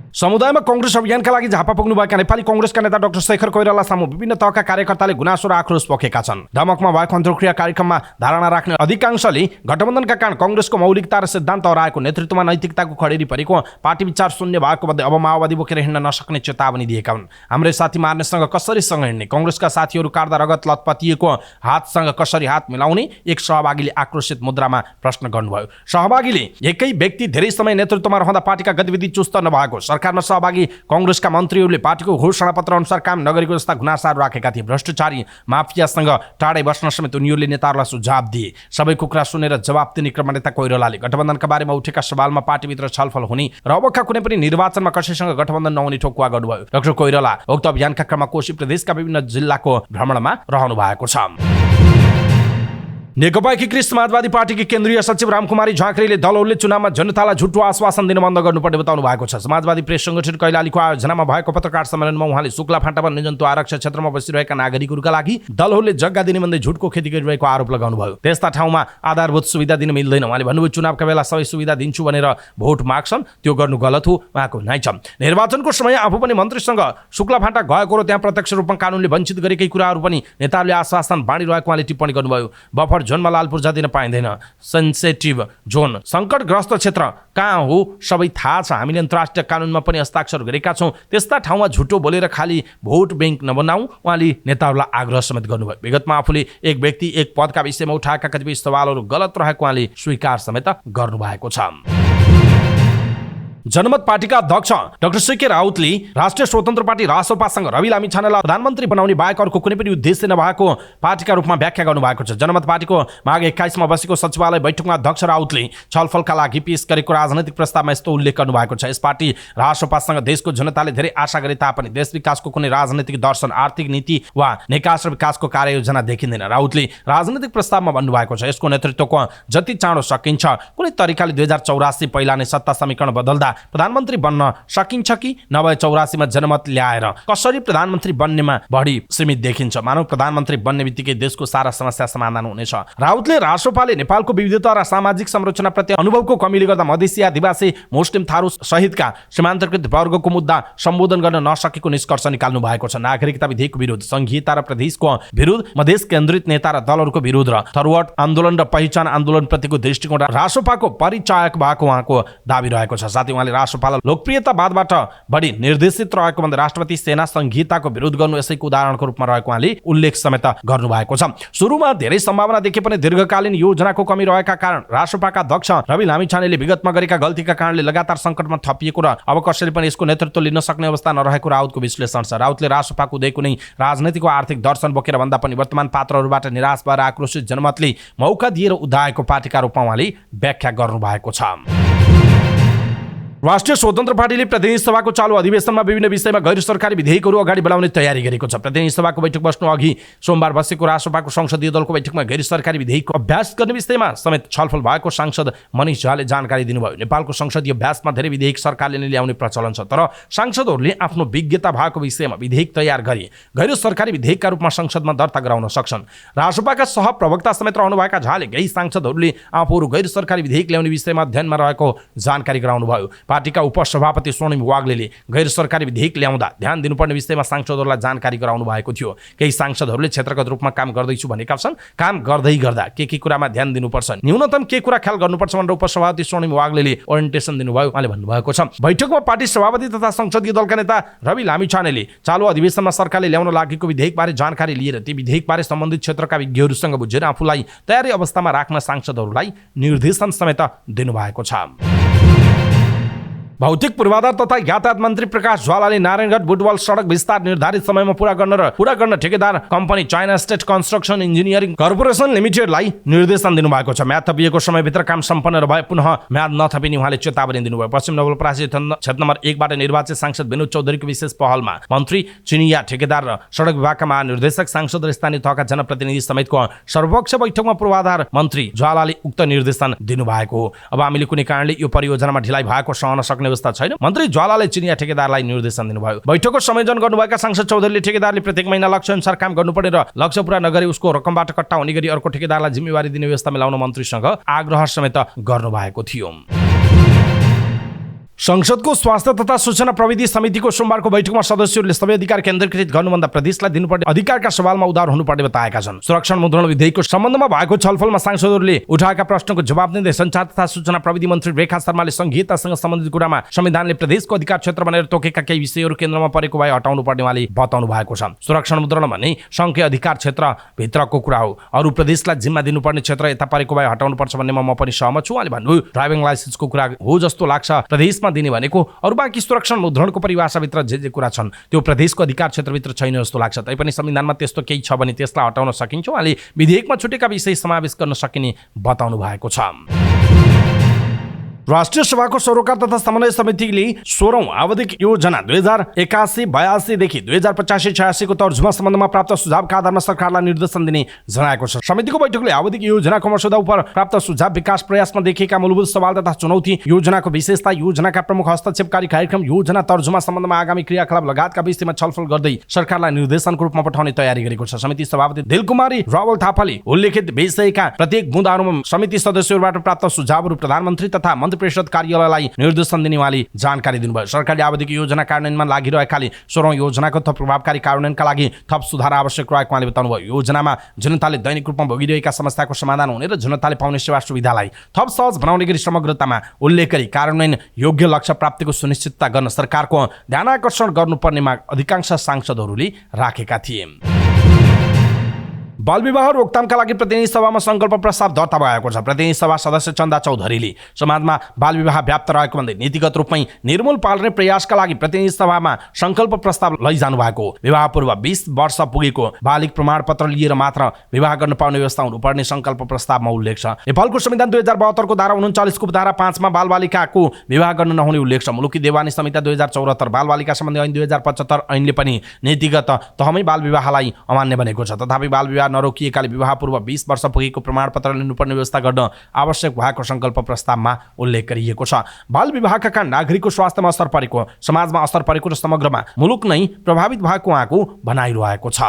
समुदायमा कांग्रेस अभियानका लागि झापा पुग्नुभएका नेपाली कांग्रेसका नेता डाक्टर शेखर कोइराला सामु विभिन्न तहका कार्यकर्ताले गुनासो र आक्रोश पोखेका छन्। दमकमा भएको अन्तर्क्रिया कार्यक्रममा धारणा राख्ने अधिकांशले गठबन्धनका कारण कांग्रेसको मौलिकता र सिद्धान्त हराएको, नेतृत्वमा नैतिकताको खडेरी परेको, पार्टी विचार शून्य भएको मध्ये अब माओवादी बोकेर हिँड्न नसक्ने चेतावनी दिएका हुन्। हाम्रै साथी मार्नेसँग कसरी सँग हिँड्ने, कांग्रेसका साथीहरू काट्दा रगत लतपतिएको हातसँग कसरी हात मिलाउने, एक सहभागीले आक्रोशित मुद्रामा प्रश्न गर्नुभयो। सहभागीले एकै व्यक्ति धेरै समय नेतृत्वमा रहँदा पार्टीका गतिविधि चुस्त नभएको, सरकारमा सहभागी कांग्रेसका मन्त्रीहरूले पार्टीको घोषणापत्र अनुसार काम नगरेको जस्ता गुनासाहरू राखेका थिए। भ्रष्टाचारी माफियासँग टाढै बस्न समेत उनीहरूले नेताहरूलाई सुझाव दिए। सबैको कुरा सुनेर जवाब दिने क्रममा नेता कोइरालाले गठबन्धनका बारेमा उठेका सवालमा पार्टीभित्र छलफल हुने र अबका कुनै पनि निर्वाचनमा कसैसँग गठबन्धन नहुने ठोकुवा गर्नुभयो। डाक्टर कोइराला उक्त अभियानका क्रममा कोशी प्रदेशका विभिन्न जिल्लाको भ्रमणमा रहनु भएको छ। नेकपा एकीकृत समाजवादी पार्टीकी केन्द्रीय सचिव रामकुमारी झाँक्रीले दलहरूले चुनावमा जनतालाई झुटो आश्वासन दिन बन्द गर्नुपर्ने बताउनु भएको छ। समाजवादी प्रेस संगठन कैलालीको आयोजनामा भएको पत्रकार सम्मेलनमा उहाँले शुक्ला फाँटा वन्यजन्तु आरक्षण क्षेत्रमा बसिरहेका नागरिकहरूका लागि दलहरूले जग्गा दिने भन्दै झुटको खेती गरिरहेको आरोप लगाउनुभयो। त्यस्ता ठाउँमा आधारभूत सुविधा दिन मिल्दैन। उहाँले भन्नुभयो चुनावका बेला सबै सुविधा दिन्छु भनेर भोट माग्छन्, त्यो गर्नु गलत हो उहाँको भनाइ छ। निर्वाचनको समय आफू पनि मन्त्रीसँग शुक्ला फाँटा गएको र त्यहाँ प्रत्यक्ष रूपमा कानुनले वञ्चित गरेकै कुराहरू पनि नेताहरूले आश्वासन बाँडिरहेको उहाँले टिप्पणी गर्नुभयो। बफर जोनमा लाल पूर्जा दिन पाइँदैन, सेन्सेटिभ जोन सङ्कटग्रस्त क्षेत्र कहाँ हो सबै थाहा छ। हामीले अन्तर्राष्ट्रिय कानुनमा पनि हस्ताक्षर गरेका छौँ। त्यस्ता ठाउँमा झुटो बोलेर खाली भोट ब्याङ्क नबनाऊ उहाँले नेताहरूलाई आग्रह समेत गर्नुभयो। विगतमा आफूले एक व्यक्ति एक पदका विषयमा उठाएका कतिपय सवालहरू गलत रहेको उहाँले स्वीकार समेत गर्नुभएको छ। जनमत पार्टीका अध्यक्ष डाक्टर सीके राउतले राष्ट्रिय स्वतन्त्र पार्टी रासोपासँग रवि लामिछानेलाई प्रधानमन्त्री बनाउने बाहेक अर्को कुनै पनि उद्देश्य नभएको पार्टीका रूपमा व्याख्या गर्नुभएको छ। जनमत पार्टीको माघ 21मा बसेको सचिवालय बैठकमा अध्यक्ष राउतले छलफलका लागि पेश गरेको राजनैतिक प्रस्तावमा यस्तो उल्लेख गर्नुभएको छ। यस पार्टी रासोपासँग देशको जनताले धेरै आशा गरे तापनि देश विकासको कुनै राजनैतिक दर्शन, आर्थिक नीति वा निकास र विकासको कार्ययोजना देखिँदैन। राउतले राजनैतिक प्रस्तावमा भन्नुभएको छ यसको नेतृत्वको जति चाँडो सकिन्छ कुनै तरिकाले 2084 पहिला नै सत्ता समीकरण बदल्दा प्रधानमन्त्री बन्न सकिन्छ कि नभए 84मा जनमत ल्याएर कसरी प्रधानमन्त्री बन्नेमा बढी सीमित देखिन्छ। मानव प्रधानमन्त्री बन्ने बित्तिकै देशको सारा समस्या समाधान हुनेछ। राउतले रासोपाले नेपालको विविधता र सामाजिक संरचनाप्रति अनुभवको कमीले गर्दा मधेसी आदिवासी मुस्लिम थारू सहितका सीमान्तकृत वर्गको मुद्दा सम्बोधन गर्न नसकेको निष्कर्ष निकाल्नु भएको छ। नागरिकता विधेयकको विरोध, संघीयता र प्रदेशको विरोध, मधेस केन्द्रित नेता र दलहरूको विरोध र थरवाट आन्दोलन र पहिचान आन्दोलनप्रतिको दृष्टिकोण रासोपाको परिचायक भएको उहाँको दाबी रहेको छ। साथै उहाँले रासोपालाई लोकप्रियतावादबाट बढी निर्देशित रहेको भन्दै राष्ट्रपति सेना संहिताको विरोध गर्नु यसैको उदाहरणको रूपमा रहेको उहाँले उल्लेख समेत गर्नुभएको छ। सुरुमा धेरै सम्भावना देखे पनि दीर्घकालीन योजनाको कमी रहेका कारण रासोपाका अध्यक्ष रवि लामिछानेले विगतमा गरेका गल्तीका कारणले लगातार सङ्कटमा थपिएको र अब कसैले पनि यसको नेतृत्व लिन सक्ने अवस्था नरहेको राउतको विश्लेषण छ। राउतले रासोपाको उदय कुनै राजनीतिक वा आर्थिक दर्शन बोकेर भन्दा पनि वर्तमान पात्रहरूबाट निराश भएर आक्रोशित जनमतले मौका दिएर उदाएको पार्टीका रूपमा उहाँले व्याख्या गर्नुभएको छ। राष्ट्रिय स्वतन्त्र पार्टीले प्रतिनिधि सभाको चालु अधिवेशनमा विभिन्न विषयमा गैर सरकारी विधेयकहरू अगाडि बढाउने तयारी गरेको छ। प्रतिनिधि सभाको बैठक बस्नु अघि सोमबार बसेको रासोपाको संसदीय दलको बैठकमा गैर सरकारी विधेयकको अभ्यास गर्ने विषयमा समेत छलफल भएको सांसद मनिष झाले जानकारी दिनुभयो। नेपालको संसदीय अभ्यासमा धेरै विधेयक सरकारले नै ल्याउने प्रचलन छ, तर सांसदहरूले आफ्नो विज्ञता भएको विषयमा विधेयक तयार गरी गैर सरकारी विधेयकका रूपमा संसदमा दर्ता गराउन सक्छन्। रासोपाका सहप्रवक्ता समेत रहनुभएका झाले केही सांसदहरूले आफूहरू गैर सरकारी विधेयक ल्याउने विषयमा अध्ययनमा रहेको जानकारी गराउनुभयो। पार्टीका उपसभापति स्वर्णिम वाग्लेले गैर सरकारी विधेयक ल्याउँदा ध्यान दिनुपर्ने विषयमा सांसदहरूलाई जानकारी गराउनु भएको थियो। केही सांसदहरूले क्षेत्रगत रूपमा काम गर्दैछु भनेका छन्। काम गर्दै गर्दा के कुरामा ध्यान दिनुपर्छ, न्यूनतम के कुरा ख्याल गर्नुपर्छ भनेर उपसभापति स्वर्णिम वाग्लेले ओरिएन्टेसन दिनुभयो उहाँले भन्नुभएको छ। बैठकमा पार्टी सभापति तथा संसदीय दलका नेता रवि लामिछानेले चालु अधिवेशनमा सरकारले ल्याउन लागेको विधेयकबारे जानकारी लिएर ती विधेयकबारे सम्बन्धित क्षेत्रका विज्ञहरूसँग बुझेर आफूलाई तयारी अवस्थामा राख्न सांसदहरूलाई निर्देशन समेत दिनुभएको छ। भौतिक पूर्वाधार तथा यातायात मन्त्री प्रकाश ज्वालाले नारायणगढ बुटवल सडक विस्तार निर्धारित समयमा पूरा गर्न ठेकेदार company China state construction engineering corporation लिमिटेडलाई निर्देशन दिनुभएको छ। म्याद थपिएको समयभित्र काम सम्पन्न भए पुनः म्याद नथपिने उहाँले चेतावनी दिनुभयो। पश्चिम नवलपरासी क्षेत्र नम्बर 1 बाट निर्वाचित सांसद विनोद चौधरीको विशेष पहलमा मन्त्री, चिनिया ठेकेदार र सडक विभागका महानिर्देशक, सांसद र स्थानीय तहका जनप्रतिनिधि समेतको सर्वपक्ष बैठकमा पूर्वाधार मन्त्री ज्वालाले उक्त निर्देशन दिनुभएको हो। अब हामीले कुनै कारणले यो परियोजनामा ढिलाइ भएको सहन सक्ने अवस्था छैन। मन्त्री ज्वालाले चिनिया ठेकेदारलाई निर्देशन दिनुभयो। बैठकको संयोजन गर्नुभएका सांसद चौधरीले ठेकेदारले प्रत्येक महिना लक्ष्य अनुसार काम गर्नुपर्ने र लक्ष्य पूरा नगरी उसको रकमबाट कट्टा हुने गरी अर्को ठेकेदारलाई जिम्मेवारी दिने व्यवस्था मिलाउन मन्त्रीसँग आग्रह समेत गर्नुभएको थियो। संसदको स्वास्थ्य तथा सूचना प्रविधि समितिको सोमबारको बैठकमा सदस्यहरूले सबै अधिकार केन्द्रीकृत गर्नुभन्दा प्रदेशलाई दिनुपर्ने अधिकारका सवालमा उदार हुनुपर्ने बताएका छन्। सुरक्षण मुद्रण विधेयकको सम्बन्धमा भएको छलफलमा सांसदहरूले उठाएका प्रश्नको जवाब दिँदै सञ्चार तथा सूचना प्रविधि मन्त्री रेखा शर्माले संघीयतासँग सम्बन्धित कुरामा संविधानले प्रदेशको अधिकार क्षेत्र भनेर तोकेका केही विषयहरू केन्द्रमा परेको भए हटाउनु पर्ने उहाँले बताउनु भएको छ। सुरक्षण मुद्रण भन्ने संघीय अधिकार क्षेत्र भित्रको कुरा हो। अरू प्रदेशलाई जिम्मा दिनुपर्ने क्षेत्र यता परेको भए हटाउनु पर्छ भन्नेमा म पनि सहमत छु। उहाँले भन्नुभयो ड्राइभिङ लाइसेन्सको कुरा हो जस्तो लाग्छ प्रदेशमा दिने भनेको, अरू बाँकी सुरक्षण मुद्रणको परिभाषाभित्र जे कुरा छन् त्यो प्रदेशको अधिकार क्षेत्रभित्र छैन जस्तो लाग्छ। तैपनि संविधानमा त्यस्तो केही छ भने त्यसलाई हटाउन सकिन्छ। उहाँले विधेयकमा छुटेका विषय समावेश गर्न सकिने बताउनु भएको छ। राष्ट्रिय सभाको सरोकार तथा समन्वय समितिले 16औं आवधिक योजना 2081-82 देखि 2085-86 को तर्जुमा सम्बन्धमा प्राप्त सुझावका आधारमा सरकारलाई निर्देशन दिने जनाएको छ। समितिको बैठकले आवधिक योजनाको मसौदा उप प्राप्त सुझाव, विकास प्रयासमा देखिएका मूलभूत सवाल तथा चुनौती, योजनाको विशेषता, योजनाका प्रमुख हस्तक्षेपकारी कार्यक्रम, योजना तर्जुमा सम्बन्धमा आगामी क्रियाकलाप लगायतका विषयमा छलफल गर्दै सरकारलाई निर्देशनको रूपमा पठाउने तयारी गरेको छ। समिति सभापति दिलकुमारी रावल थापाले उल्लेखित विषयका प्रत्येक बुँदाहरूमा समिति सदस्यहरूबाट प्राप्त सुझावहरू प्रधानमन्त्री तथा मन्त्री परिषद कार्यालयलाई निर्देशन दिने उहाँले जानकारी दिनुभयो। सरकारले आवधिक योजना कार्यान्वयनमा लागिरहेकाले 16औं योजनाको थप प्रभावकारी कार्यान्वयनका लागि थप सुधार आवश्यक रहेको उहाँले बताउनुभयो। योजनामा जनताले दैनिक रूपमा भोगिरहेका समस्याको समाधान हुने र जनताले पाउने सेवा सुविधालाई थप सहज बनाउने गरी समग्रतामा उल्लेख गरी कार्यान्वयन योग्य लक्ष्य प्राप्तिको सुनिश्चितता गर्न सरकारको ध्यानाकर्षण गर्नुपर्नेमा अधिकांश सांसदहरूले राखेका थिए। बाल विवाह रोकथामका लागि प्रतिनिधि सभामा संकल्प प्रस्ताव दर्ता भएको छ। प्रतिनिधि सभा सदस्य चन्दा चौधरीले समाजमा बाल विवाह व्याप्त रहेको भन्दै नीतिगत रूपमै निर्मूल पार्ने प्रयासका लागि प्रतिनिधि सभामा संकल्प प्रस्ताव लैजानु भएको। विवाह पूर्व 20 वर्ष पुगेको बालिक प्रमाणपत्र लिएर मात्र विवाह गर्न पाउने व्यवस्था हुनुपर्ने संकल्प प्रस्तावमा उल्लेख छ। नेपालको संविधान 2072 को धारा 39 को धारा 5 मा बालबालिकाको विवाह गर्न नहुने उल्लेख छ। मुलुकी देवानी संहिता 2074, बालबालिका सम्बन्धी ऐन 2075 ऐनले पनि नीतिगत तहमै बाल विवाहलाई अमान्य बनेको छ। तथापि बाल विवाह नरोकिएकाले विवाह पूर्व 20 वर्ष पुगेको प्रमाणपत्र लिनुपर्ने व्यवस्था गर्न आवश्यक भएको संकल्प प्रस्तावमा उल्लेख गरिएको छ। बाल विवाहका कारण नागरिकको स्वास्थ्यमा असर परेको, समाजमा असर परेको र समग्रमा मुलुक नै प्रभावित भएको उहाँको भनाइरहेको छ।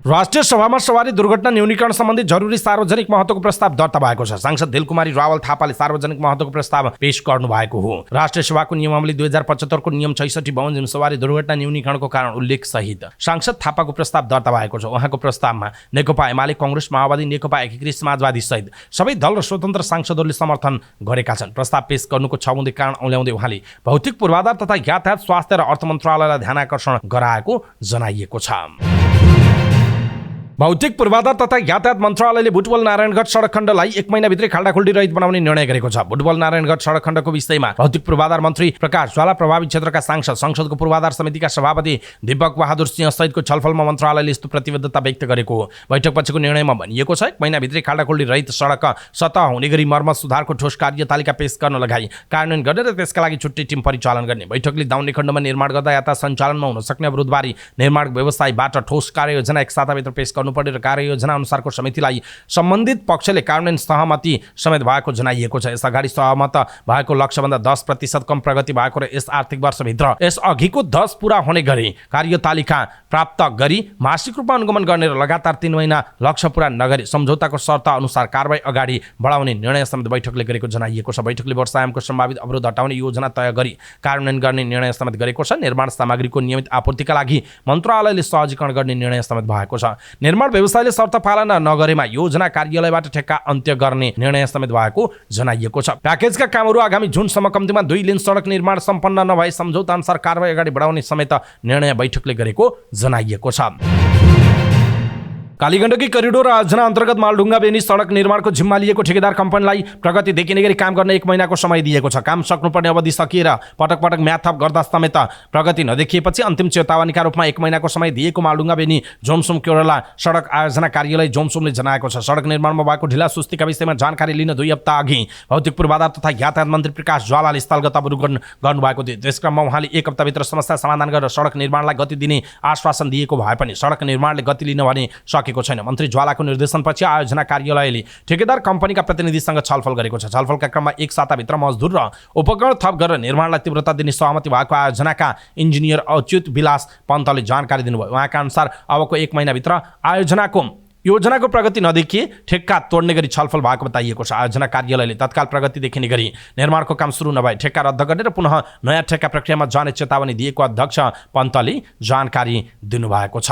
राष्ट्रिय सभामा सवारी दुर्घटना न्यूनीकरण सम्बन्धी जरुरी सार्वजनिक महत्त्वको प्रस्ताव दर्ता भएको छ। सांसद दिलकुमारी रावल थापाले सार्वजनिक महत्त्वको प्रस्ताव पेश गर्नु भएको हो। राष्ट्रिय सभाको नियमावली 2075 को नियम 66 बमोजिम सवारी दुर्घटना न्यूनीकरणको कारण उल्लेख सहित सांसद थापाको प्रस्ताव दर्ता भएको छ। उहाँको प्रस्तावमा नेकपा एमाले, कांग्रेस, माओवादी, नेकपा एकीकृत समाजवादी सहित सबै दल र स्वतन्त्र सांसदहरूले समर्थन गरेका छन्। प्रस्ताव पेश गर्नुको छाउँदै कारण औल्याउँदै उहाँले भौतिक पूर्वाधार तथा यातायात, स्वास्थ्य र अर्थ मन्त्रालयलाई ध्यानाकर्षण गराएको जनाइएको छ। भौतिक पूर्वाधार तथा यातायात मन्त्रालयले बुटवल नारायणगढ सडक खण्डलाई 1 महिनाभित्रै खाल्डाखुल्डी रहित बनाउने निर्णय गरेको छ। बुटवल नारायणगढ सडक खण्डको विषयमा भौतिक पूर्वाधार मन्त्री प्रकाश ज्वाला, प्रभावित क्षेत्रका सांसद, संसदको पूर्वाधार समितिका सभापति दीपक बहादुर सिंह सहितको छलफलमा मन्त्रालयले यस्तो प्रतिबद्धता व्यक्त गरेको हो। बैठकपछिको निर्णयमा भनिएको छ 1 महिनाभित्रै खाल्डाखुल्डी रहित सडक सतह हुने गरी मर्मत सुधारको ठोस कार्यतालिका पेश गर्न लगाई कार्यान्वयन गर्ने र त्यसका लागि छुट्टै टिम परिचालन गर्ने। बैठकले दाउने खण्डमा निर्माण गर्दा यातायात सञ्चालनमा हुन सक्ने अवरोधबारे निर्माण व्यवसायबाट ठोस कार्ययोजना 1 साताभित्र पेश गर्नुपर्ने र कार्ययोजना अनुसारको समितिलाई सम्बन्धित पक्षले कार्यान्वयन सहमति समेत भएको जनाइएको छ। यसअगाडि सहमत भएको लक्ष्यभन्दा 10% कम प्रगति भएको र यस आर्थिक वर्षभित्र यस अघिको 10 पूरा हुने गरी कार्यतालिका प्राप्त गरी मासिक रूपमा अनुगमन गर्ने र लगातार 3 महिना लक्ष्य पूरा नगरी सम्झौताको शर्त अनुसार कारबाही अगाडि बढाउने निर्णय समेत बैठकले गरेको जनाइएको छ। बैठकले वर्षायामको सम्भावित अवरोध हटाउने योजना तय गरी कार्यान्वयन गर्ने निर्णय समेत गरेको छ। निर्माण सामग्रीको नियमित आपूर्तिका लागि मन्त्रालयले सहजीकरण गर्ने निर्णय समेत भएको छ। निर्माण व्यवसायले शर्त पालना नगरेमा योजना कार्यालयबाट ठेक्का अन्त्य गर्ने निर्णय समेत भएको जनाइएको छ। प्याकेजका कामहरू आगामी जुनसम्म कम्तीमा 2 लेन सडक निर्माण सम्पन्न नभए सम्झौता अनुसार कारबाही अगाडि बढाउने समेत निर्णय बैठकले गरेको जनाइएको छ। कालीगण्डकी करिडोर योजना अन्तर्गत मालढुङ्गा बेनी सडक निर्माणको जिम्मा लिएको ठेकेदार कम्पनीलाई प्रगति देखिने गरी काम गर्न 1 महिनाको समय दिएको छ। काम सक्नुपर्ने अवधि सकिएर पटक पटक म्याथप गर्दा समेत प्रगति नदेखिएपछि अन्तिम चेतावनीका रूपमा 1 महिनाको समय दिएको मालढुङ्गा बेनी जोमसुम केरला सडक आयोजना कार्यालय जोमसुमले जनाएको छ। सडक निर्माणमा भएको ढिलासुस्तीका विषयमा जानकारी लिन 2 हप्ता अघि भौतिक पूर्वाधार तथा यातायात मन्त्री प्रकाश ज्वालाले स्थलगत अवलोकन गर्नुभएको थियो। त्यसक्रममा उहाँले 1 हप्ताभित्र समस्या समाधान गरेर सडक निर्माणलाई गति दिने आश्वासन दिएको भए पनि सडक निर्माणले गति लिन भने सकेको छैन। मन्त्री ज्वालाको निर्देशनपछि आयोजना कार्यालयले ठेकेदार कम्पनीका प्रतिनिधिसँग छलफल गरेको छ। छलफलका क्रममा 1 साताभित्र मजदुर र उपकरण थप गरेर निर्माणलाई तीव्रता दिने सहमति भएको आयोजनाका इन्जिनियर अच्युत विलास पन्तले जानकारी दिनुभयो। उहाँका अनुसार अबको 1 महिनाभित्र योजनाको प्रगति नदेखिए ठेक्का तोड्ने गरी छलफल भएको बताइएको छ। आयोजना कार्यालयले तत्काल प्रगति देखिने गरी निर्माणको काम सुरु नभए ठेक्का रद्द गर्ने र पुनः नयाँ ठेक्का प्रक्रियामा जाने चेतावनी दिएको अध्यक्ष पन्तले जानकारी दिनुभएको छ।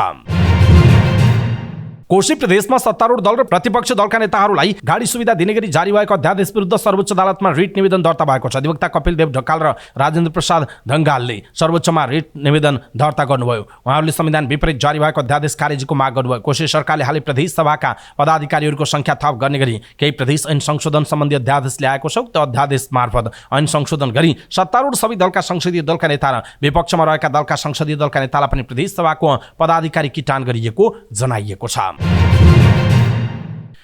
कोशी प्रदेशमा सत्तारूढ दल र प्रतिपक्ष दलका नेताहरूलाई गाडी सुविधा दिने गरी जारी भएको अध्यादेश विरुद्ध सर्वोच्च अदालतमा रिट निवेदन दर्ता भएको छ। अधिवक्ता कपिल देव ढकाल र राजेन्द्र प्रसाद ढङ्गालले सर्वोच्चमा रिट निवेदन दर्ता गर्नुभयो। उहाँहरूले संविधान विपरीत जारी भएको अध्यादेश खारेजीको माग गर्नुभयो। कोशी सरकारले हालै प्रदेश सभाका पदाधिकारीहरूको संख्या थप गर्ने गरी केही प्रदेश ऐन संशोधन सम्बन्धी अध्यादेश ल्याएको छ। उक्त अध्यादेश मार्फत ऐन संशोधन गरी सत्तारूढ सबै दलका संसदीय दलका नेता र विपक्षमा रहेका दलका संसदीय दलका नेतालाई पनि प्रदेश सभाको पदाधिकारी किटान गरिएको जनाइएको छ।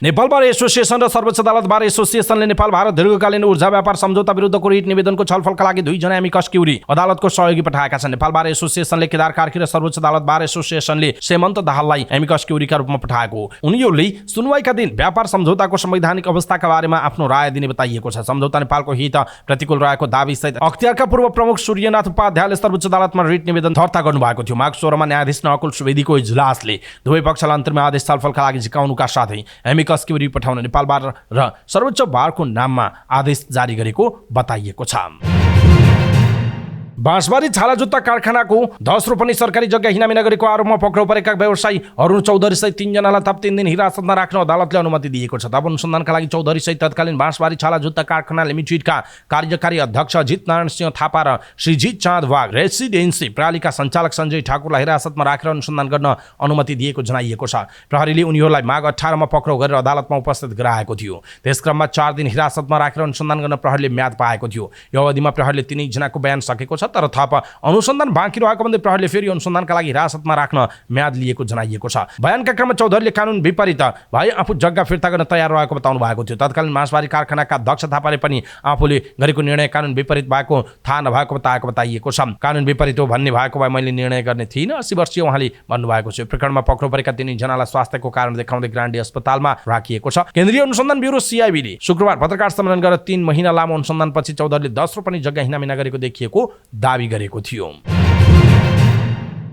नेपाल बार एसोसिएसन र सर्वोच्च अदालत बार एसोसिएसनले नेपाल भारत दीर्घकालीन ऊर्जा व्यापार सम्झौता विरुद्धको रिट निवेदनको छलफलका लागि 2 जना एमिकस क्युरी अदालतको सहयोगी पठाएका छन्। नेपाल बार एसोसिएसनले केदार कार्की र सर्वोच्च अदालत बार एसोसिएसनले सेमन्त दाहाललाई एमिकस क्युरीका रूपमा पठाएको। उनीहरूले सुनवाईका दिन व्यापार सम्झौताको संवैधानिक अवस्थाका बारेमा आफ्नो राय दिने बताइएको छ। सम्झौता नेपालको हित प्रतिकूल रहेको दाबीसहित अख्तियारका पूर्व प्रमुख सूर्यनाथ उपाध्यायले सर्वोच्च अदालतमा रिट निवेदन दर्ता गर्नुभएको थियो। माघ 16 मा न्यायाधीश नकुल सुवेदीको इजलासले दुवै पक्षलाई अन्तरिम आदेश छलफलका लागि झिकाउनुका साथै एमिकस क्युरी पठाउन नेपाल बार र सर्वोच्च बारको नाममा आदेश जारी गरेको बताइएको छ। बाँसबारी छाला जुत्ता कारखानाको 10 रोपनी सरकारी जग्गा हिनामी नगरेको आरोपमा पक्राउ परेका व्यवसायी अरुण चौधरी सहित 3 जनालाई थप 3 दिन हिरासतमा राख्न अदालतले अनुमति दिएको छ। थप अनुसन्धानका लागि चौधरी सहित तत्कालीन बाँसबारी छाला जुत्ता कारखाना लिमिटेडका कार्यकारी अध्यक्ष अजित नारायण सिंह थापा र श्रीजित चाँद वाग रेसिडेन्सी प्रालीका सञ्चालक सञ्जय ठाकुरलाई हिरासतमा राखेर अनुसन्धान गर्न अनुमति दिएको जनाइएको छ। प्रहरीले उनीहरूलाई माघ 18 मा पक्राउ गरेर अदालतमा उपस्थित गराएको थियो। त्यसक्रममा 4 दिन हिरासतमा राखेर अनुसन्धान गर्न प्रहरीले म्याद पाएको थियो। यो अवधिमा प्रहरीले 3 जनाको बयान सकेको छ, तर थप अनुसन्धान बाँकी रहेको भन्दै प्रहरीले फेरि अनुसन्धानका लागि हिरासतमा राख्न म्याद लिएको जनाइएको छ। बयानका क्रममा चौधरीले कानुन विपरीत भए आफू जग्गा फिर्ता गर्न तयार रहेको बताउनु भएको थियो। तत्कालीन बाँसबारी कारखानाका अध्यक्ष थापाले पनि आफूले गरेको निर्णय कानुन विपरीत भएको थाहा नभएको बताइएको छ। कानुन विपरीत हो भन्ने भएको भए मैले निर्णय गर्ने थिइनँ, 80 वर्षीय उहाँले भन्नुभएको छ। प्रकरणमा पक्राउ परेका 3 जनालाई स्वास्थ्यको कारण देखाउँदै ग्रान्डी अस्पतालमा राखिएको छ। केन्द्रीय अनुसन्धान ब्युरो सीआईबीले शुक्रबार पत्रकार सम्मेलन गरेर 3 महिना लामो अनुसन्धानपछि चौधरीले 10 रोपनी जग्गा हिनामी नगरेको देखिएको दावी गरेको थियो।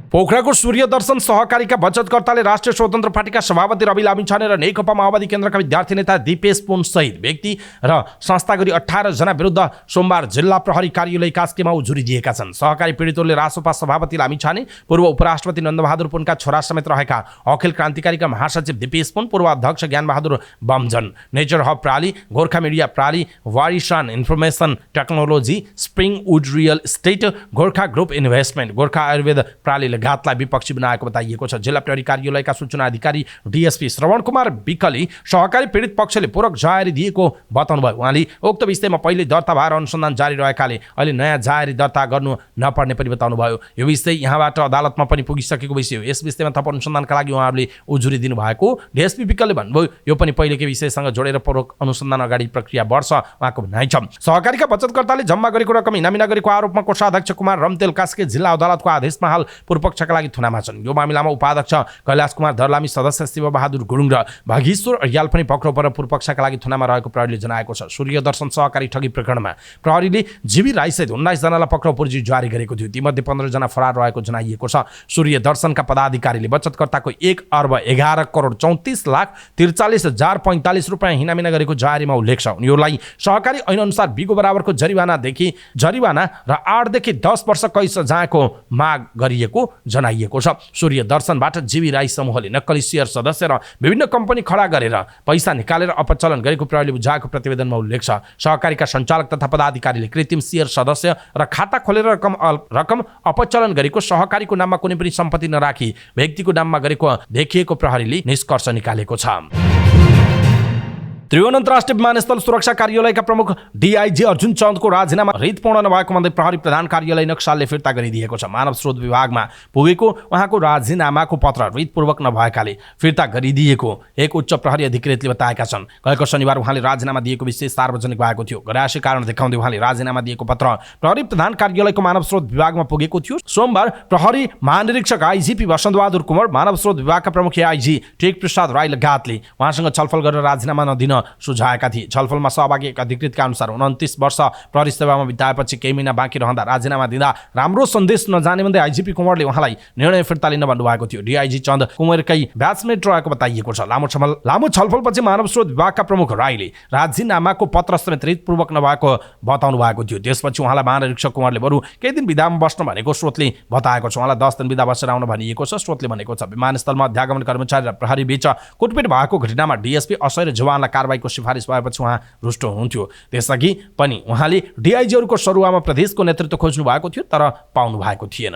पोखराको सूर्य दर्शन सहकारीका बचतकर्ताले राष्ट्रिय स्वतन्त्र पार्टीका सभापति रवि लामिछाने र नेकपा माओवादी केन्द्रका विद्यार्थी नेता दिपेश पुन सहित व्यक्ति र संस्था गरी 18 जना विरुद्ध सोमबार जिल्ला प्रहरी कार्यालय कास्कीमा उजुरी दिएका छन्। सहकारी पीडितहरूले रासोपा सभापति लामिछाने, पूर्व उपराष्ट्रपति नन्दबहादुर पुनका छोरा समेत रहेका अखिल क्रान्तिकारीका महासचिव दिपेश पुन, पूर्व अध्यक्ष ज्ञानबहादुर बमजन, नेचर हब प्राली, गोर्खा मिडिया प्राली, Warison information technology, spring wood real estate, Gorkha group investment, Gorkha Ayurveda प्राली लगायतलाई विपक्षी बनाएको बताइएको छ। जिल्ला प्रहरी कार्यालयका सूचना अधिकारी डीएसपी श्रवण कुमार विकले सहकारी पीडित पक्षले पूरक जाहेरी दिएको बताउनु भयो। उहाँले उक्त विषयमा पहिले दर्ता भएर अनुसन्धान जारी रहेकाले अहिले नयाँ जाहेरी दर्ता गर्नु नपर्ने पनि बताउनु भयो। यो विषय यहाँबाट अदालतमा पनि पुगिसकेको विषय हो। यस विषयमा थप अनुसन्धानका लागि उहाँहरूले उजुरी दिनुभएको डीएसपी विकले भन्नुभयो। यो पनि पहिलेकै विषयसँग जोडेर पूरक अनुसन्धान अगाडि प्रक्रिया बढ्छ उहाँको भनाइ छ। सहकारीका बचतकर्ताले जम्मा गरेको रकम हिनामी नगरेको आरोपमा कोषाध्यक्ष कुमार रम्तेल कास्की जिल्ला अदालतको आदेशमा हाल पूर्वपक्षका लागि थुनामा छन्। यो मामिलामा उपाध्यक्ष कैलाश कुमार धरलामी, सदस्य शिवबहादुर गुरुङ र भागेश्वर अरियाल पनि पक्राउ परेर पूर्वपक्षका लागि थुनामा रहेको प्रहरीले जनाएको छ। सूर्य दर्शन सहकारी ठगी प्रकरणमा प्रहरीले जीवी राई सहित 19 जनालाई पक्राउ पर्ची जारी गरेको थियो। तीमध्ये 15 जना फरार रहेको जनाइएको छ। सूर्य दर्शनका पदाधिकारीले बचतकर्ताको 1 अर्ब 11 करोड 34 लाख 43,045 रुपियाँ हिनामी नगरेको जाहेरीमा उल्लेख छ। उनीहरूलाई सहकारी ऐन अनुसार बिगो बराबरको जरिवाना र 8 देखि 10 वर्ष कैद सजायको माग गरिएको जनाइएको छ। सूर्य दर्शनबाट जीवी राई समूहले नक्कली शेयर सदस्य र विभिन्न कम्पनी खडा गरेर पैसा निकालेर अपचलन गरेको प्रहरीले बुझाएको प्रतिवेदनमा उल्लेख छ। सहकारीका सञ्चालक तथा पदाधिकारीले कृत्रिम शेयर सदस्य र खाता खोलेर रकम अपचलन गरेको, सहकारीको नाममा कुनै पनि सम्पत्ति नराखी व्यक्तिको नाममा गरेको देखिएको प्रहरीले निष्कर्ष निकालेको छ। त्रिभुवन अन्तर्राष्ट्रिय विमानस्थल सुरक्षा कार्यालयका प्रमुख डीआईजी अर्जुन चन्दको राजीनामा हृदपूर्ण नभएको भन्दै प्रहरी प्रधान कार्यालय नक्सालले फिर्ता गरिदिएको छ। मानव स्रोत विभागमा पुगेको उहाँको राजीनामाको पत्र हृदपूर्वक नभएकाले फिर्ता गरिदिएको एक उच्च प्रहरी अधिकृतले बताएका छन्। गएको शनिबार उहाँले राजीनामा दिएको विषय सार्वजनिक भएको थियो। गरासी कारण देखाउँदै उहाँले राजीनामा दिएको पत्र प्रहरी प्रधान कार्यालयको मानव स्रोत विभागमा पुगेको थियो। सोमबार प्रहरी महानिरीक्षक आईजीपी वसन्तबहादुर कुँवर, मानव स्रोत विभागका प्रमुख आईजी टेक प्रसाद राई लगायतले उहाँसँग छलफल गरेर राजीनामा नदिन सुझाएका थिए। छलफलमा सहभागी एक अधिकृतका अनुसार 29 वर्ष प्रहरी सेवामा बिताएपछि केही महिना बाँकी रहँदा राजीनामा दिँदा राम्रो सन्देश नजाने भन्दै आईजीपी कुँवरले उहाँलाई निर्णय फिर्ता लिन भन्नुभएको थियो। डीआईजी चन्द कुँवरकै ब्याचमेट रहेको बताइएको छ। लामो छलफलपछि मानव स्रोत विभागका प्रमुख राईले राजीनामाको पत्र समेत हृदपूर्वक नभएको बताउनु भएको थियो। त्यसपछि उहाँलाई महानिरीक्षक कुँवरले बरु केही दिन बिदामा बस्न भनेको स्रोतले बताएको छ। उहाँलाई 10 दिन बिदा बसेर आउन भनिएको छ, स्रोतले भनेको छ। विमानस्थलमा अध्यागमन कर्मचारी र प्रहरी बीच कुटपिट भएको घटनामा डीएसपी असय र जवानलाई कारबाहीको सिफारिस भएपछि उहाँ रुष्ट हुनुहुन्थ्यो। त्यसअघि पनि उहाँले डीआईजीहरूको सरुवामा प्रदेशको नेतृत्व खोज्नु भएको थियो तर पाउनु भएको थिएन।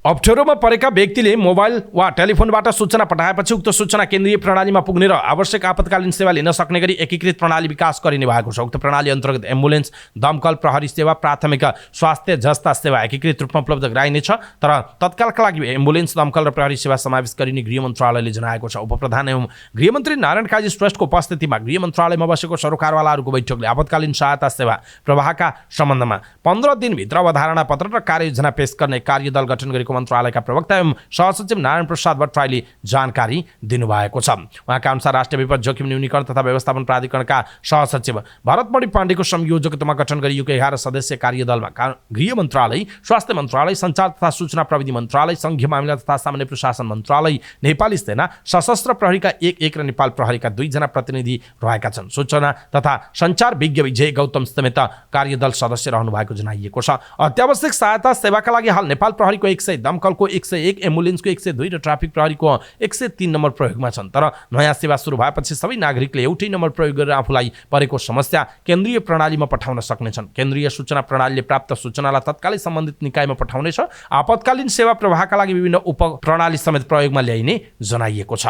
अप्ठ्यारोमा परेका व्यक्तिले मोबाइल वा टेलिफोनबाट सूचना पठाएपछि उक्त सूचना केन्द्रीय प्रणालीमा पुग्ने र आवश्यक आपतकालीन सेवा लिन सक्ने गरी एकीकृत प्रणाली विकास गरिने भएको छ। उक्त प्रणाली अन्तर्गत एम्बुलेन्स, दमकल, प्रहरी सेवा, प्राथमिक स्वास्थ्य जस्ता सेवा एकीकृत रूपमा उपलब्ध गराइनेछ। तर तत्कालका लागि एम्बुलेन्स, दमकल र प्रहरी सेवा समावेश गरिने गृह मन्त्रालयले जनाएको छ। उपप्रधान एवं गृहमन्त्री नारायण काजी श्रेष्ठको उपस्थितिमा गृह मन्त्रालयमा बसेको सरोकारवालाहरूको बैठकले आपतकालीन सहायता सेवा प्रवाहका सम्बन्धमा 15 दिनभित्र अवधारणा पत्र र कार्ययोजना पेश गर्ने कार्यदल गठन गरेको मन्त्रालयका प्रवक्ता एवं सहसचिव नारायण प्रसाद भट्टराईले जानकारी दिनुभएको छ। उहाँका अनुसार राष्ट्रिय विपद जोखिम न्यूनीकरण तथा व्यवस्थापन प्राधिकरणका सहसचिव भरतमणि पाण्डेको संयोजकत्वमा गठन गरिएको 11 सदस्यीय कार्यदलमा गृह मन्त्रालय, स्वास्थ्य मन्त्रालय, सञ्चार तथा सूचना प्रविधि मन्त्रालय, संघीय मामिला तथा सामान्य प्रशासन मन्त्रालय, नेपाली सेना, सशस्त्र प्रहरीका 1 र नेपाल प्रहरीका 2 जना प्रतिनिधि रहेका छन्। सूचना तथा सञ्चार विज्ञ विजय गौतम समेत कार्यदल सदस्य रहनु भएको जनाइएको छ। अत्यावश्यक सहायता सेवाका लागि हाल नेपाल प्रहरीको 100, दमकलको 101, एम्बुलेन्सको 102 र ट्राफिक प्रहरीको 103 नम्बर प्रयोगमा छन्। तर नयाँ सेवा सुरु भएपछि सबै नागरिकले एउटै नम्बर प्रयोग गरेर आफूलाई परेको समस्या केन्द्रीय प्रणालीमा पठाउन सक्नेछन्। केन्द्रीय सूचना प्रणालीले प्राप्त सूचनालाई तत्कालै सम्बन्धित निकायमा पठाउनेछ। आपतकालीन सेवा प्रवाहका लागि विभिन्न उपप्रणाली समेत प्रयोगमा ल्याइने जनाइएको छ।